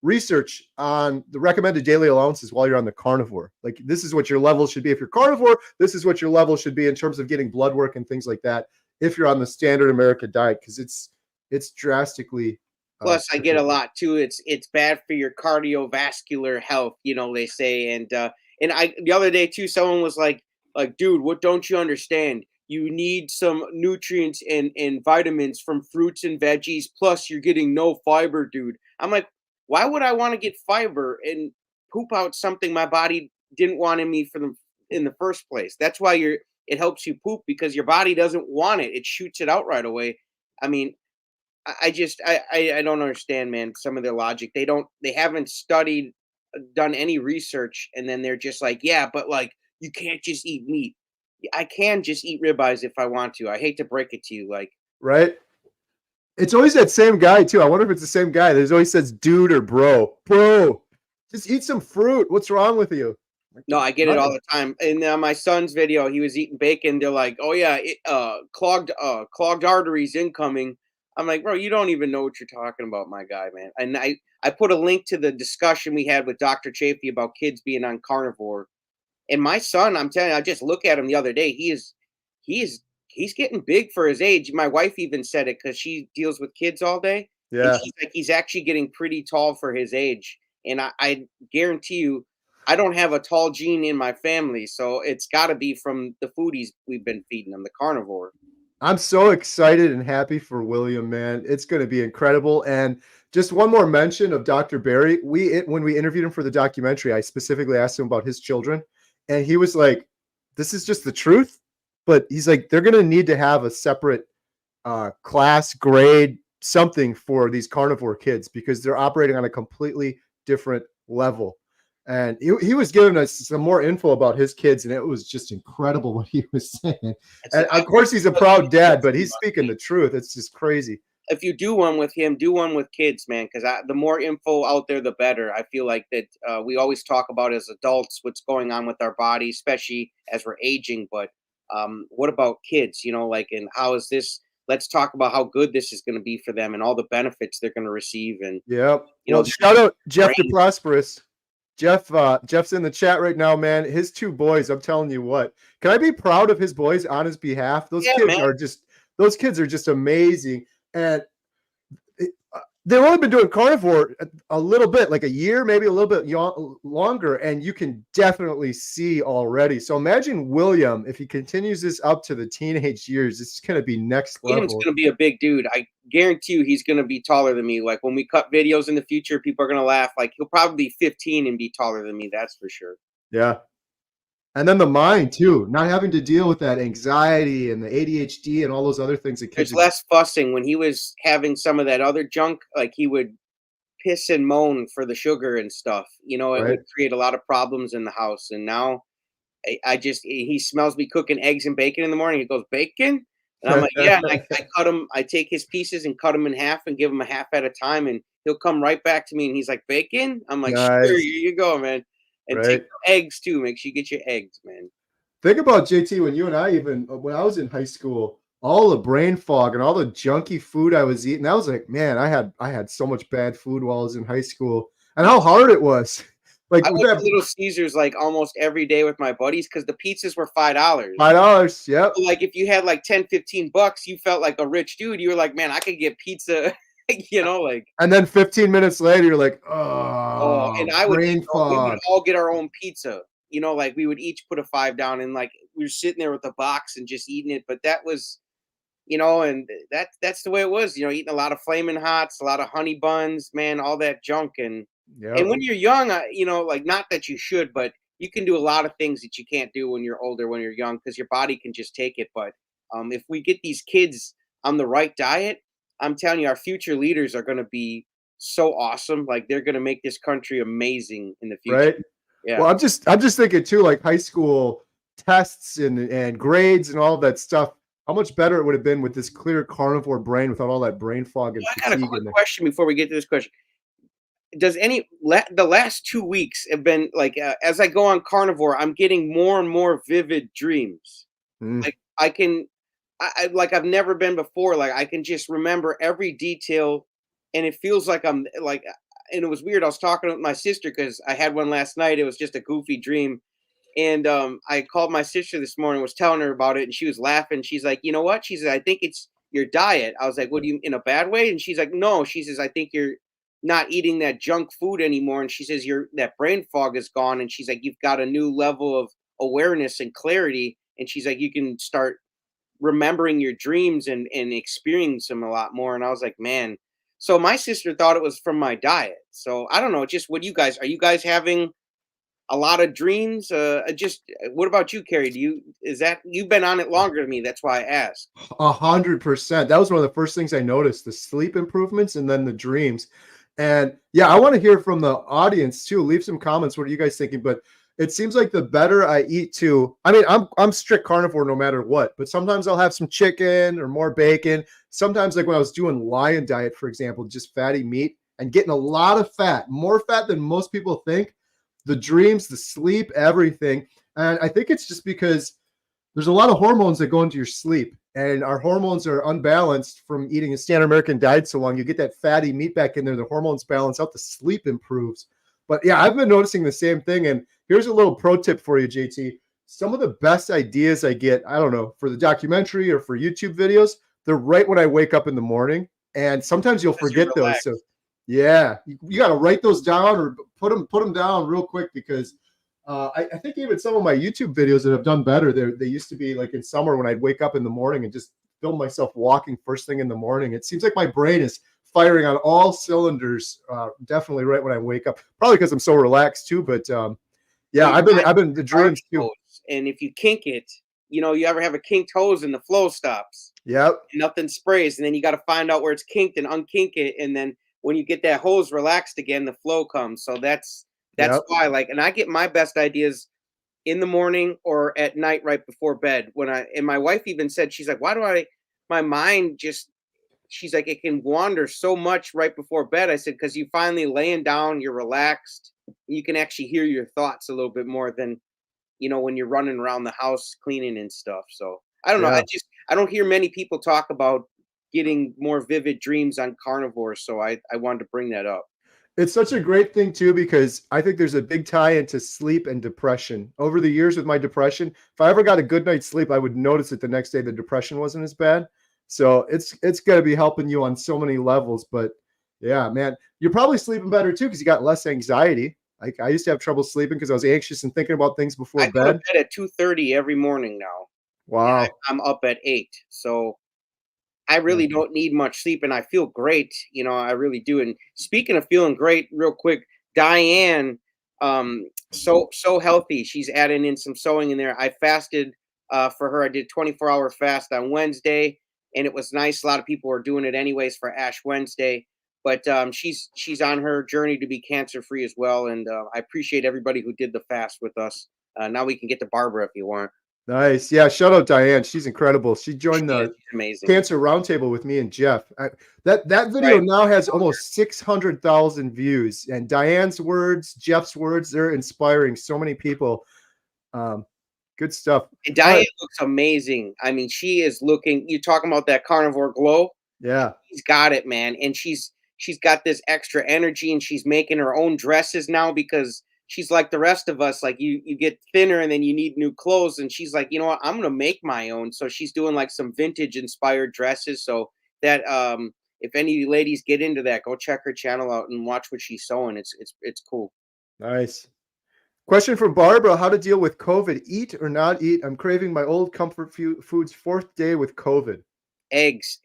research on the recommended daily allowances while you're on the carnivore. Like, this is what your level should be. If you're carnivore, this is what your level should be in terms of getting blood work and things like that. If you're on the standard American diet, because it's drastically. Plus, I get a lot too. It's bad for your cardiovascular health, they say. And the other day too, someone was like, dude, what don't you understand? You need some nutrients and vitamins from fruits and veggies. Plus, you're getting no fiber, dude. I'm like, why would I want to get fiber and poop out something my body didn't want in me in the first place? That's why it helps you poop, because your body doesn't want it. It shoots it out right away. I mean, I don't understand, man, some of their logic. They haven't done any research, and then they're just like, yeah, but like, you can't just eat meat. I can just eat ribeyes if I want to. I hate to break it to you, like. Right. It's always that same guy too. I wonder if it's the same guy that always says dude or bro. Bro, just eat some fruit. What's wrong with you? No, I get it all the time. In my son's video, he was eating bacon. They're like, oh yeah, clogged arteries incoming. I'm like, bro, you don't even know what you're talking about, my guy, man. And I put a link to the discussion we had with Dr. Chafee about kids being on carnivore. And my son, I'm telling you, I just look at him the other day. He's getting big for his age. My wife even said it because she deals with kids all day. Yeah. And she's like, he's actually getting pretty tall for his age. And I guarantee you, I don't have a tall gene in my family. So it's got to be from the food we've been feeding him, the carnivore. I'm so excited and happy for William, man. It's going to be incredible. And just one more mention of Dr. Barry. When we interviewed him for the documentary, I specifically asked him about his children. And he was like, this is just the truth. But he's like, they're going to need to have a separate class, grade, something for these carnivore kids because they're operating on a completely different level. And he was giving us some more info about his kids, and it was just incredible what he was saying. And of course, he's a proud dad, but he's speaking the truth. It's just crazy. If you do one with him, do one with kids, man, because the more info out there, the better. I feel like that we always talk about as adults what's going on with our body, especially as we're aging. But what about kids? And how is this? Let's talk about how good this is going to be for them and all the benefits they're going to receive. And shout out Jeff the Prosperous. Jeff's in the chat right now, man. His two boys, I'm telling you what. Can I be proud of his boys on his behalf? Those kids are just amazing. And they've only been doing carnivore a little bit, like a year, maybe a little bit longer, and you can definitely see already. So imagine William, if he continues this up to the teenage years, it's going to be next William's level. gonna be a big dude. I guarantee you he's gonna be taller than me. Like when we cut videos in the future, people are gonna laugh. Like he'll probably be 15 and be taller than me. That's for sure. Yeah. And then the mind too, not having to deal with that anxiety and the ADHD and all those other things that kids. There's less fussing. When he was having some of that other junk, like he would piss and moan for the sugar and stuff. You know, it Right. would create a lot of problems in the house. And now I just he smells me cooking eggs and bacon in the morning. He goes, "Bacon?" And I'm like, "Yeah." And I cut him. I take his pieces and cut them in half and give him a half at a time. And he'll come right back to me and he's like, "Bacon?" I'm like, "Sure, Nice. here you go, man." And take Right. eggs too. Make sure you get your eggs, man. Think about JT when you and I, even when I was in high school, all the brain fog and all the junky food I was eating. I was like, man, I had so much bad food while I was in high school, and how hard it was. Like I with went to that Little Caesars like almost every day with my buddies because the pizzas were $5. $5. Yep. So, like if you had like 10, 15 bucks, you felt like a rich dude. You were like, man, I could get pizza, you know, like And then 15 minutes later, you're like, oh, oh, and brain we would fog. all get our own pizza. You know, like we would each put a 5 down and like we were sitting there with a box and just eating it. But that was, you know, and that's the way it was, you know, eating a lot of flaming hots, a lot of honey buns, man, all that junk. And Yep. when you're young, you know, like not that you should, but you can do a lot of things that you can't do when you're older, when you're young, because your body can just take it. But if we get these kids on the right diet, I'm telling you, our future leaders are going to be so awesome. Like they're going to make this country amazing in the future. Right. Yeah. Well, I'm just thinking too, like high school tests and grades and all that stuff. How much better it would have been with this clear carnivore brain without all that brain fog and I got a fatigue quick in there. question before we get to this question. Does the last 2 weeks have been like as I go on carnivore, I'm getting more and more vivid dreams. Mm. Like I like I've never been before. Like I can just remember every detail, and it feels like I'm like. And it was weird. I was talking with my sister because I had one last night. It was just a goofy dream, and I called my sister this morning, was telling her about it, and she was laughing. She's like, "You know what?" She said, "I think it's your diet." I was like, "What do you in a bad way?" And she's like, "No." She says, "I think you're not eating that junk food anymore." And she says, "Your that brain fog is gone." And she's like, "You've got a new level of awareness and clarity." And she's like, "You can start remembering your dreams and experiencing them a lot more." And I was like, man. So my sister thought it was from my diet. So I don't know. Just what you guys are you guys having a lot of dreams? Just what about you, Carrie? Is that you've been on it longer than me? That's why I asked. 100%. That was one of the first things I noticed, the sleep improvements and then the dreams. And yeah, I want to hear from the audience too. Leave some comments. What are you guys thinking? But it seems like the better I eat too. I mean, I'm strict carnivore no matter what, but sometimes I'll have some chicken or more bacon. Sometimes, like when I was doing lion diet, for example, just fatty meat and getting a lot of fat, more fat than most people think. The dreams, the sleep, everything. And I think it's just because there's a lot of hormones that go into your sleep, and our hormones are unbalanced from eating a standard American diet so long. You get that fatty meat back in there, the hormones balance out, the sleep improves. But yeah, I've been noticing the same thing. And here's a little pro tip for you, JT. Some of the best ideas I get, I don't know, for the documentary or for YouTube videos, they're right when I wake up in the morning. And sometimes you'll forget those. So yeah, you got to write those down or put them down real quick, because I think even some of my YouTube videos that have done better, they used to be like in summer when I'd wake up in the morning and just film myself walking first thing in the morning. It seems like my brain is firing on all cylinders, definitely right when I wake up. Probably because I'm so relaxed too. But yeah, I've been the dreams too. And if you kink it, you know, you ever have a kinked hose and the flow stops. Yep. And nothing sprays, and then you got to find out where it's kinked and unkink it, and then when you get that hose relaxed again, the flow comes. So that's why, like, and I get my best ideas in the morning or at night right before bed. And my wife even said, she's like, why do my mind just, she's like, it can wander so much right before bed. I said, because you finally laying down, you're relaxed, you can actually hear your thoughts a little bit more than, you know, when you're running around the house cleaning and stuff. So I don't know. I don't hear many people talk about getting more vivid dreams on carnivore. So I wanted to bring that up. It's such a great thing too, because I think there's a big tie into sleep and depression. Over the years with my depression, if I ever got a good night's sleep, I would notice it the next day. The depression wasn't as bad. So it's going to be helping you on so many levels. But Yeah, man. You're probably sleeping better too because you got less anxiety. Like I used to have trouble sleeping because I was anxious and thinking about things before I go to bed. bed at 2:30 every morning now. And Wow. I'm up at 8. So I Yeah. really don't need much sleep and I feel great. I really do. And speaking of feeling great, real quick, Diane, so healthy. She's adding in some sewing in there. I fasted for her. I did 24-hour fast on Wednesday, and it was nice. A lot of people are doing it anyways for Ash Wednesday. But she's on her journey to be cancer free as well. And I appreciate everybody who did the fast with us. Now we can get to Barbara if you want. Nice. Yeah. Shout out Diane. She's incredible. She joined She is the amazing. Cancer Roundtable with me and Jeff. That video Right. now has almost 600,000 views. And Diane's words, Jeff's words, they're inspiring so many people. Good stuff. And All Diane right. looks amazing. I mean, she is looking. You talking about that carnivore glow? Yeah. She's got it, man. And she's got this extra energy, and she's making her own dresses now because she's like the rest of us. Like you get thinner, and then you need new clothes. And she's like, you know what? I'm gonna make my own. So she's doing like some vintage inspired dresses. So that if any ladies get into that, go check her channel out and watch what she's sewing. It's cool. Nice. Question from Barbara: how to deal with COVID? Eat or not eat? I'm craving my old comfort foods. Fourth day with COVID. Eggs.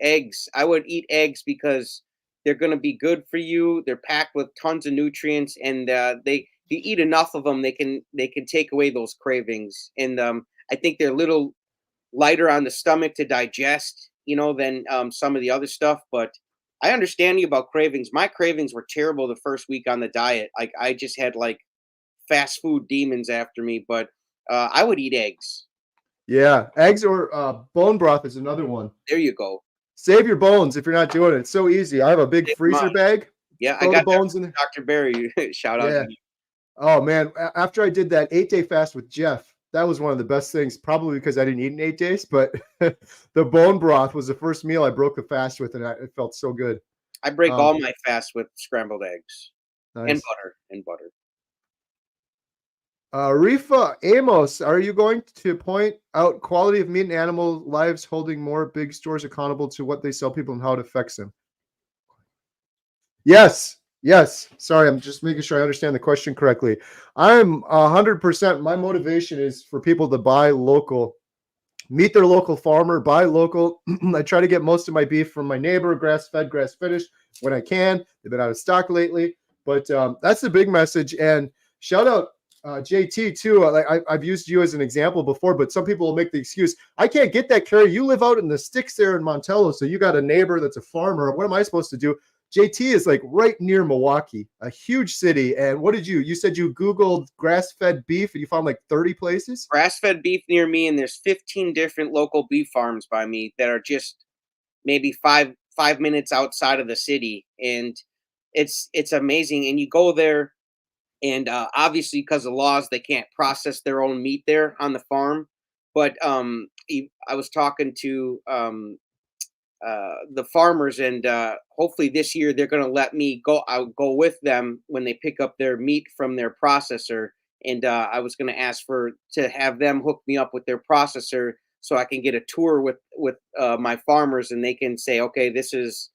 I would eat eggs because they're going to be good for you. They're packed with tons of nutrients, and if you eat enough of them, they can take away those cravings. And I think they're a little lighter on the stomach to digest, than some of the other stuff. But I understand you about cravings. My cravings were terrible the first week on the diet. Like I just had like fast food demons after me. But I would eat eggs. Yeah, eggs or bone broth is another one. There you go. Save your bones if you're not doing it. It's so easy. I have a big Save freezer mine. bag. Yeah, I Throw the got that bones in from there. Dr. Barry. Shout out Yeah. to you. Oh man, after I did that 8-day fast with Jeff, that was one of the best things. Probably because I didn't eat in 8 days, but the bone broth was the first meal I broke the fast with, and it felt so good. I break all my fasts with scrambled eggs and Nice. butter. Rifa Amos, are you going to point out quality of meat and animal lives holding more big stores accountable to what they sell people and how it affects them? Yes. Sorry, I'm just making sure I understand the question correctly. I'm 100%. My motivation is for people to buy local, meet their local farmer, buy local. I try to get most of my beef from my neighbor, grass-fed, grass-finished when I can. They've been out of stock lately, but that's the big message. And shout out JT too. I've used you as an example before, but some people will make the excuse, I can't get that carry. You live out in the sticks there in Montello, so you got a neighbor that's a farmer. What am I supposed to do? JT is like right near Milwaukee, a huge city. And what did you said you Googled grass-fed beef and you found like 30 places? Grass-fed beef near me, and there's 15 different local beef farms by me that are just maybe five minutes outside of the city, and it's amazing. And you go there, and obviously because of laws, they can't process their own meat there on the farm. But I was talking to the farmers, and hopefully this year they're going to let me go. I'll go with them when they pick up their meat from their processor, and I was going to ask to have them hook me up with their processor so I can get a tour with my farmers, and they can say, okay, this is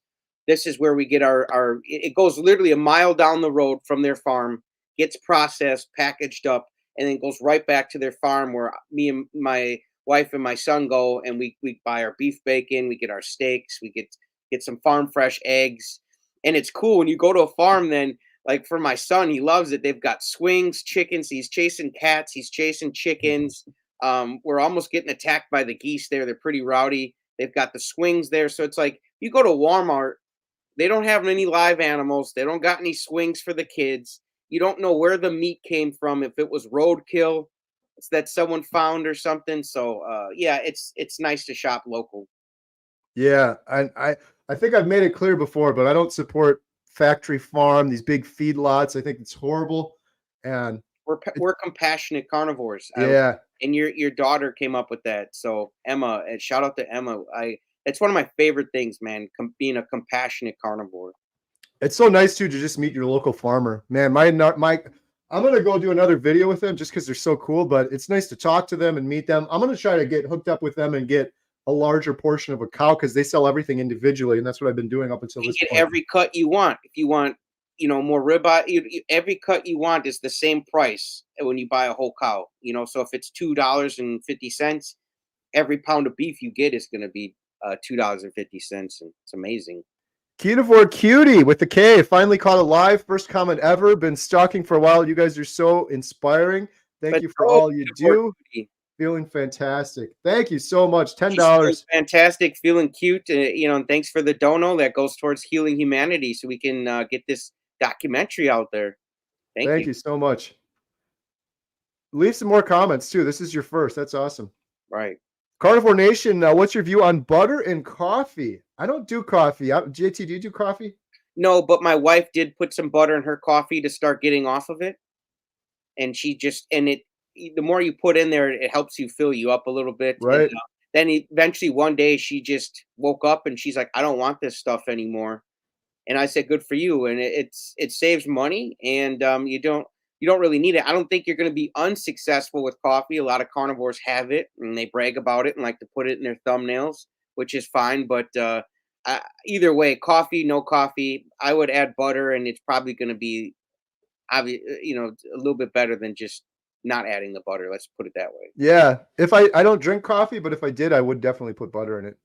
where we get our. It goes literally a mile down the road from their farm, gets processed, packaged up, and then goes right back to their farm where me and my wife and my son go, and we buy our beef bacon, we get our steaks, we get some farm fresh eggs. And it's cool when you go to a farm. Then, like for my son, he loves it. They've got swings, chickens, he's chasing cats, he's chasing chickens. We're almost getting attacked by the geese there. They're pretty rowdy. They've got the swings there. So it's like you go to Walmart, they don't have any live animals, they don't got any swings for the kids. You don't know where the meat came from, if it was roadkill that someone found or something. So yeah, it's nice to shop local. Yeah, and I think I've made it clear before, but I don't support factory farm, these big feedlots. I think it's horrible. And We're compassionate carnivores. yeah, And your daughter came up with that. So Emma, and shout out to Emma. It's one of my favorite things, man. Being a compassionate carnivore. it's so nice too to just meet your local farmer. Man, I'm gonna go do another video with them just because they're so cool. But it's nice to talk to them and meet them. I'm gonna try to get hooked up with them and get a larger portion of a cow because they sell everything individually, and that's what I've been doing up until You this get point. every cut you want. If you want, more ribeye, every cut you want is the same price when you buy a whole cow. So if it's $2.50, every pound of beef you get is going to be $2.50, and it's amazing. Carnivore Cutie with the K finally caught it live. First comment ever. Been stalking for a while. You guys are so inspiring. Thank you for all you do. Feeling fantastic. Thank you so much. $10. Fantastic, feeling cute. And thanks for the dono that goes towards healing humanity, so we can get this documentary out there. Thank you so much. Leave some more comments too. This is your first. That's awesome. Right. Carnivore Nation, what's your view on butter and coffee? I don't do coffee. JT, do you do coffee? No, but my wife did put some butter in her coffee to start getting off of it, and the more you put in there, it helps you fill you up a little bit. Right. And, then eventually one day she just woke up and she's like, I don't want this stuff anymore. And I said, good for you. And it saves money, and you don't really need it. I don't think you're going to be unsuccessful with coffee. A lot of carnivores have it and they brag about it and like to put it in their thumbnails, which is fine. But either way, coffee, no coffee, I would add butter, and it's probably going to be, a little bit better than just not adding the butter. Let's put it that way. Yeah. If I don't drink coffee, but if I did, I would definitely put butter in it.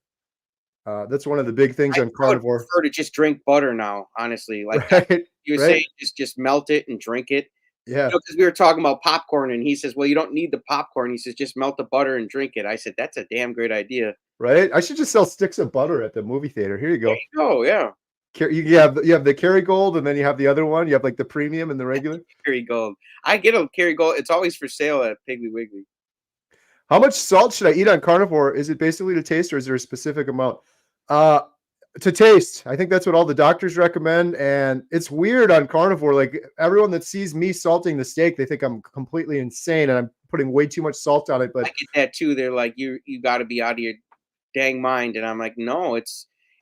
That's one of the big things on carnivore. I would prefer to just drink butter now, honestly. Like right, you were saying, just melt it and drink it. Yeah. Because we were talking about popcorn, and he says, well, you don't need the popcorn. He says, just melt the butter and drink it. I said, that's a damn great idea. Right? I should just sell sticks of butter at the movie theater. Here you go. Yeah. You have the Kerrygold, and then you have the other one. You have like the premium and the regular. Kerrygold. I get a Kerrygold. It's always for sale at Piggly Wiggly. How much salt should I eat on carnivore? Is it basically to taste, or is there a specific amount? To taste. I think that's what all the doctors recommend. And it's weird on carnivore. Like everyone that sees me salting the steak, they think I'm completely insane and I'm putting way too much salt on it. But I get that too. They're like, you got to be out of your dang mind. And I'm like, no,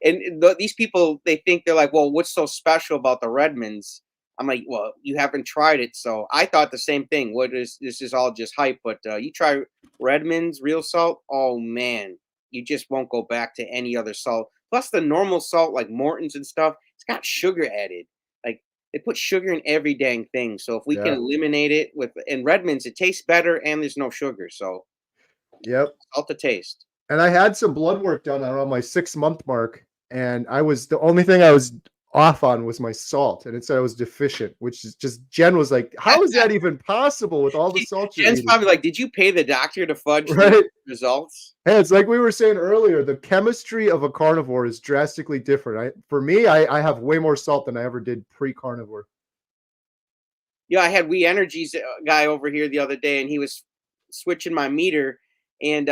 these people, they think they're like, well, what's so special about the Redmonds? I'm like, well, you haven't tried it. So I thought the same thing. This is all just hype, but you try Redmonds real salt. Oh man, you just won't go back to any other salt. Plus the normal salt like Morton's and stuff, it's got sugar added. Like they put sugar in every dang thing. So if we can eliminate it in Redmonds, it tastes better and there's no sugar. So salt to taste. And I had some blood work done around my 6-month mark, and the only thing I was off on was my salt, and it said I was deficient, which is just Jen was like, how is that even possible with all the salt Jen's probably like, did you pay the doctor to fudge the results? Hey, it's like we were saying earlier, the chemistry of a carnivore is drastically different. For me, I have way more salt than I ever did pre-carnivore. Yeah, I had We Energies guy over here the other day, and he was switching my meter, and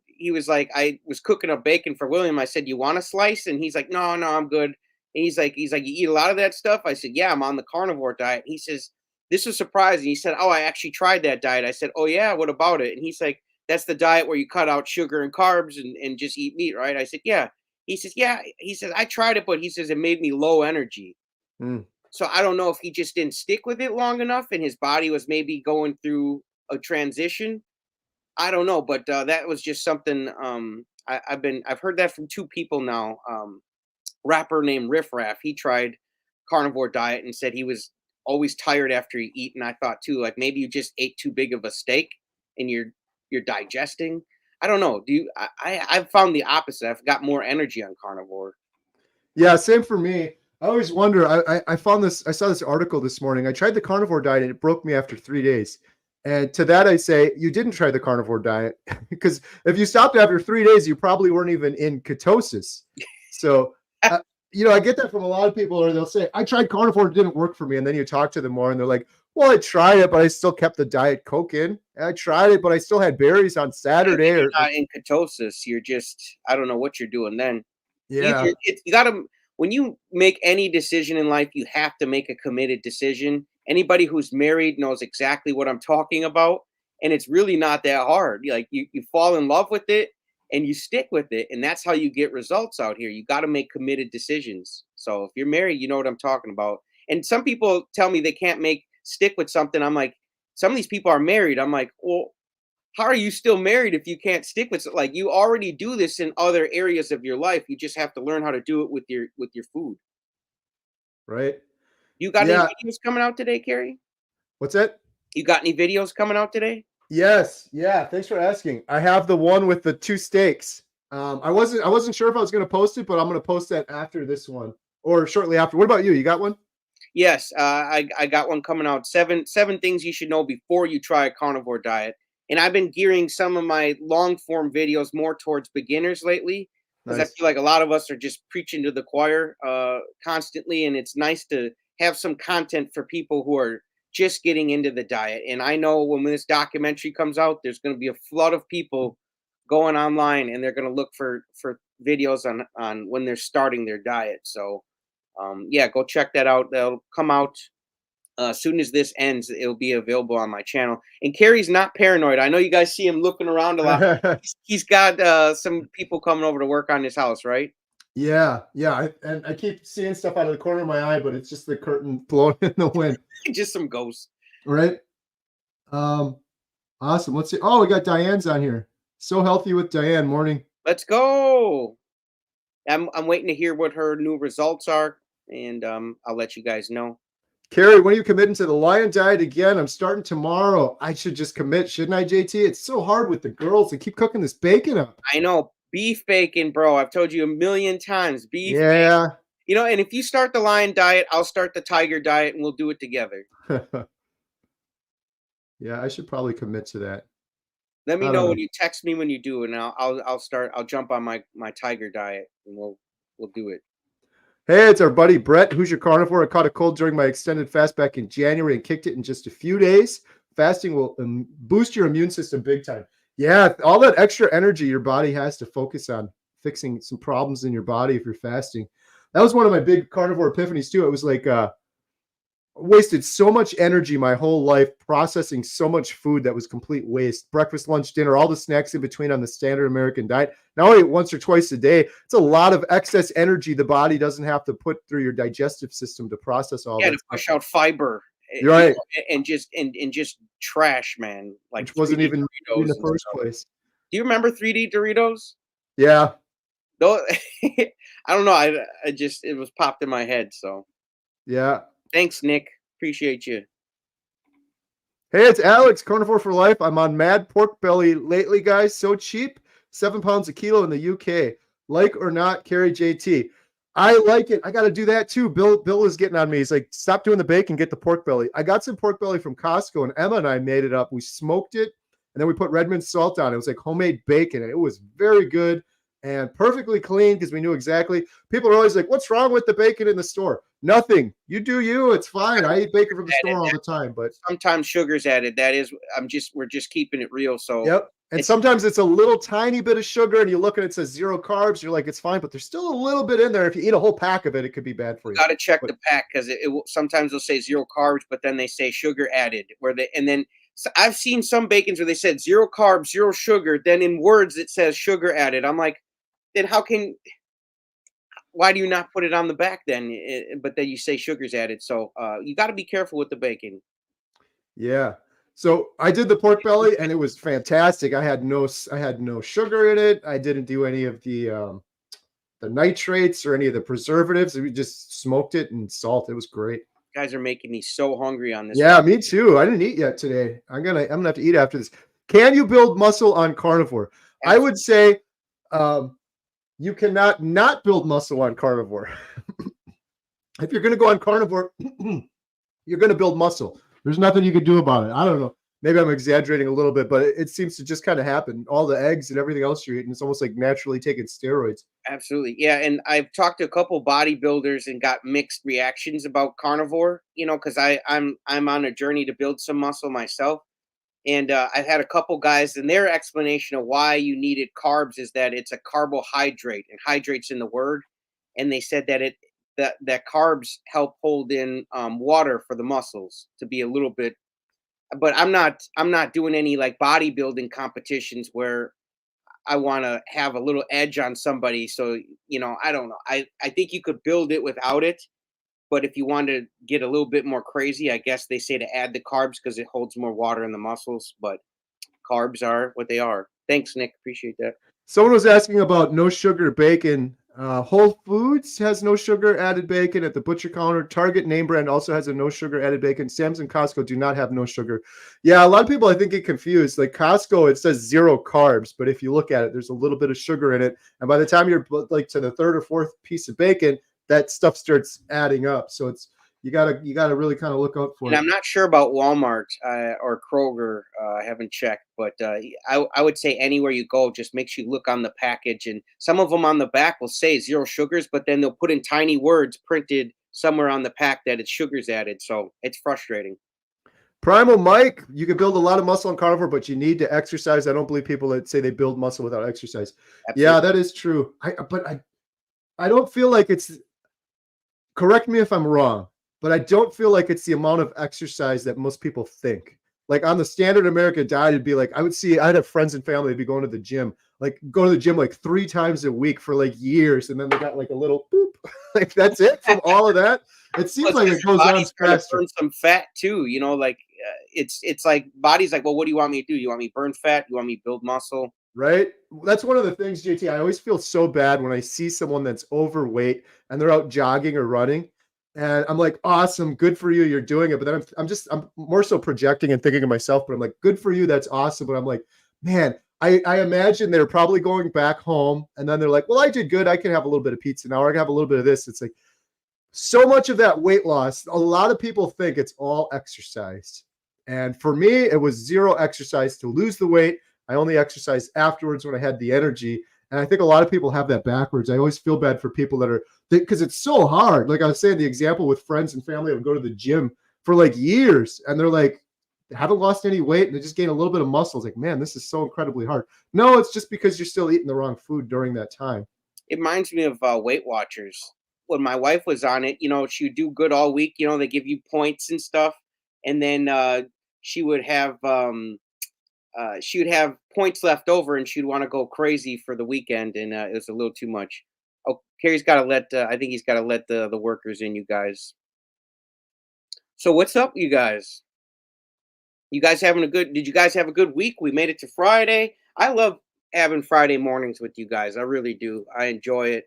he was like, I was cooking up bacon for William. I said, you want a slice? And he's like, no, I'm good. And he's like, you eat a lot of that stuff? I said, yeah, I'm on the carnivore diet. He says, this was surprising. He said, oh, I actually tried that diet. I said, oh yeah, what about it? And he's like, that's the diet where you cut out sugar and carbs and just eat meat, right? I said, yeah. He says, yeah. He says, I tried it, but he says it made me low energy. So I don't know if he just didn't stick with it long enough and his body was maybe going through a transition. I don't know, but that was just something I've heard that from 2 people now. Rapper named Riff Raff, he tried carnivore diet and said he was always tired after he eat. And I thought too, like maybe you just ate too big of a steak and you're digesting. I don't know. I've found the opposite. I've got more energy on carnivore. Yeah, same for me. I always wonder. I found this. I saw this article this morning. I tried the carnivore diet and it broke me after 3 days. And to that, I say you didn't try the carnivore diet because if you stopped after 3 days, you probably weren't even in ketosis. So. I get that from a lot of people, or they'll say, I tried carnivore, it didn't work for me. And then you talk to them more and they're like, well, I tried it, but I still kept the Diet Coke in. And I tried it, but I still had berries on Saturday. You're not in ketosis. You're just, I don't know what you're doing then. Yeah. You got to, when you make any decision in life, you have to make a committed decision. Anybody who's married knows exactly what I'm talking about. And it's really not that hard. Like you fall in love with it. And you stick with it, and that's how you get results out here. You got to make committed decisions. So if you're married, you know what I'm talking about. And some people tell me they can't stick with something. I'm like, some of these people are married. I'm like, well, how are you still married if you can't stick with it? Like, you already do this in other areas of your life. You just have to learn how to do it with your food. Right. You got any Yeah. videos coming out today, Carrie? What's that? You got any videos coming out today? Yes. Yeah. Thanks for asking. I have the one with the 2 steaks. I wasn't sure if I was going to post it, but I'm going to post that after this one or shortly after. What about you? You got one? Yes, I got one coming out. Seven things you should know before you try a carnivore diet. And I've been gearing some of my long form videos more towards beginners lately, because I Nice. feel like a lot of us are just preaching to the choir constantly, and it's nice to have some content for people who are just getting into the diet. And I know when this documentary comes out, there's going to be a flood of people going online, and they're going to look for videos on when they're starting their diet. So yeah, go check that out. That'll come out as soon as this ends. It'll be available on my channel. And Carrie's not paranoid. I know you guys see him looking around a lot. He's got some people coming over to work on his house, right? Yeah. Yeah. And I keep seeing stuff out of the corner of my eye, but it's just the curtain blowing in the wind. Just some ghosts. Right. Awesome. Let's see. Oh, we got Diane's on here. So healthy with Diane. Morning. Let's go. I'm waiting to hear what her new results are, and I'll let you guys know. Carrie, when are you committing to the lion diet again? I'm starting tomorrow. I should just commit, shouldn't I, JT? It's so hard with the girls. They keep cooking this bacon up. I know, beef bacon, bro. I've told you a million times. Beef bacon. Yeah. You know, and if you start the lion diet, I'll start the tiger diet, and we'll do it together. Yeah, I should probably commit to that. Let me I know don't when know. you text me when you do it, and I'll jump on my tiger diet, and we'll do it. Hey, it's our buddy Brett. Who's your carnivore? I caught a cold during my extended fast back in January and kicked it in just a few days. Fasting will boost your immune system big time. Yeah, all that extra energy your body has to focus on fixing some problems in your body if you're fasting. That was one of my big carnivore epiphanies too. It was like wasted so much energy my whole life processing so much food that was complete waste. Breakfast, lunch, dinner, all the snacks in between on the standard American diet. Now I eat once or twice a day. It's a lot of excess energy the body doesn't have to put through your digestive system to process all that. To push out fiber. You're right. And just trash, man. Like, which wasn't 3D even in Doritos the and first stuff. place. Do you remember 3D Doritos? Yeah. Though I don't know. I just, it was popped in my head. So Yeah. thanks, Nick. Appreciate you. Hey, it's Alex, Carnivore for Life. I'm on Mad Pork Belly lately, guys. So cheap, 7 pounds a kilo in the UK. Like or not, Carrie JT. I like it. I got to do that too. Bill is getting on me. He's like, stop doing the bacon, get the pork belly. I got some pork belly from Costco, and Emma and I made it up. We smoked it, and then we put Redmond salt on it. It was like homemade bacon, and it was very good and perfectly clean because we knew exactly. People are always like, what's wrong with the bacon in the store? Nothing. You do you. It's fine. I eat bacon from the store all the time, but sometimes sugar's added. That is, we're just keeping it real. So yep. And sometimes it's a little tiny bit of sugar, and you look and it says 0 carbs. You're like, it's fine, but there's still a little bit in there. If you eat a whole pack of it, it could be bad for you. Got to check the pack because it will, sometimes they'll say 0 carbs, but then they say sugar added. So I've seen some bacons where they said 0 carbs, 0 sugar. Then in words it says sugar added. I'm like, then why do you not put it on the back then? But then you say sugar's added. So you got to be careful with the bacon. Yeah. So I did the pork belly, and it was fantastic. I had no sugar in it. I didn't do any of the nitrates or any of the preservatives. We just smoked it and salt. It was great. You guys are making me so hungry on this. Yeah, me too. I didn't eat yet today. I'm gonna have to eat after this. Can you build muscle on carnivore? Absolutely. I would say you cannot not build muscle on carnivore. If you're gonna go on carnivore, you're gonna build muscle. There's nothing you can do about it. I don't know. Maybe I'm exaggerating a little bit, but it seems to just kind of happen. All the eggs and everything else you're eating, it's almost like naturally taking steroids. Absolutely. Yeah. And I've talked to a couple bodybuilders and got mixed reactions about carnivore, because I'm on a journey to build some muscle myself. And I've had a couple guys, and their explanation of why you needed carbs is that it's a carbohydrate, and hydrate's in the word. And they said that that carbs help hold in water for the muscles to be a little bit. But I'm not doing any like bodybuilding competitions where I want to have a little edge on somebody. So, I don't know. I think you could build it without it. But if you want to get a little bit more crazy, I guess they say to add the carbs because it holds more water in the muscles. But carbs are what they are. Thanks, Nick. Appreciate that. Someone was asking about no sugar bacon. Whole Foods has no sugar added bacon at the butcher counter. Target name brand also has a no sugar added bacon. Sam's and Costco do not have no sugar. Yeah, a lot of people I think get confused. Like Costco, it says 0 carbs, but if you look at it, there's a little bit of sugar in it. And by the time you're like to the 3rd or 4th piece of bacon, that stuff starts adding up. So it's you gotta really kind of look out for And it. I'm not sure about Walmart or Kroger. I haven't checked, but I would say anywhere you go, just make sure you look on the package. And some of them on the back will say 0 sugars, but then they'll put in tiny words printed somewhere on the pack that it's sugars added. So it's frustrating. Primal Mike, you can build a lot of muscle in carnivore, but you need to exercise. I don't believe people that say they build muscle without exercise. Absolutely. Yeah, that is true. I don't feel like it's, correct me if I'm wrong, but I don't feel like it's the amount of exercise that most people think. Like on the standard American diet, it'd be like, I'd have friends and family, they'd be going to the gym, like go to the gym like 3 times a week for like years. And then they got like a little boop. Like that's it from all of that. It seems like it goes on faster. Burn some fat too, like it's like body's like, well, what do you want me to do? You want me to burn fat? You want me to build muscle? Right? That's one of the things, JT. I always feel so bad when I see someone that's overweight and they're out jogging or running. And I'm like, awesome, good for you. You're doing it. But then I'm more so projecting and thinking of myself, but I'm like, good for you. That's awesome. But I'm like, man, I imagine they're probably going back home and then they're like, well, I did good. I can have a little bit of pizza now, or I can have a little bit of this. It's like so much of that weight loss. A lot of people think it's all exercise. And for me, it was 0 exercise to lose the weight. I only exercised afterwards when I had the energy. And I think a lot of people have that backwards. I always feel bad for people that are, because it's so hard. Like I was saying, the example with friends and family would go to the gym for like years and they're like, haven't lost any weight and they just gain a little bit of muscle. It's like, man, this is so incredibly hard. No, it's just because you're still eating the wrong food during that time. It reminds me of Weight Watchers. When my wife was on it, she would do good all week. They give you points and stuff. And then she would have points left over and she'd want to go crazy for the weekend. And it was a little too much. Oh, Carrie's got to I think he's got to let the workers in, you guys. So what's up, you guys? You guys did you guys have a good week? We made it to Friday. I love having Friday mornings with you guys. I really do. I enjoy it.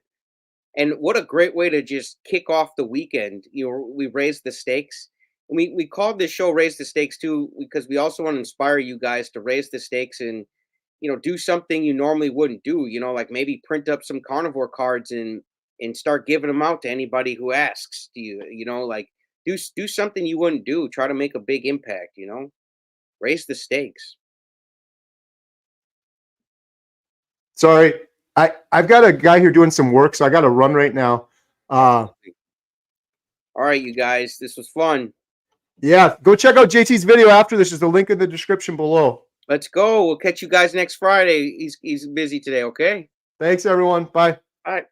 And what a great way to just kick off the weekend. We raised the stakes. We called this show Raise the Stakes too, because we also want to inspire you guys to raise the stakes and, do something you normally wouldn't do, like maybe print up some carnivore cards and start giving them out to anybody who asks you, like do something you wouldn't do. Try to make a big impact, raise the stakes. Sorry. I've got a guy here doing some work, so I got to run right now. All right, you guys, this was fun. Yeah, go check out JT's video after this. There's the link in the description below. Let's go. We'll catch you guys next Friday. He's busy today, okay? Thanks, everyone. Bye. All right.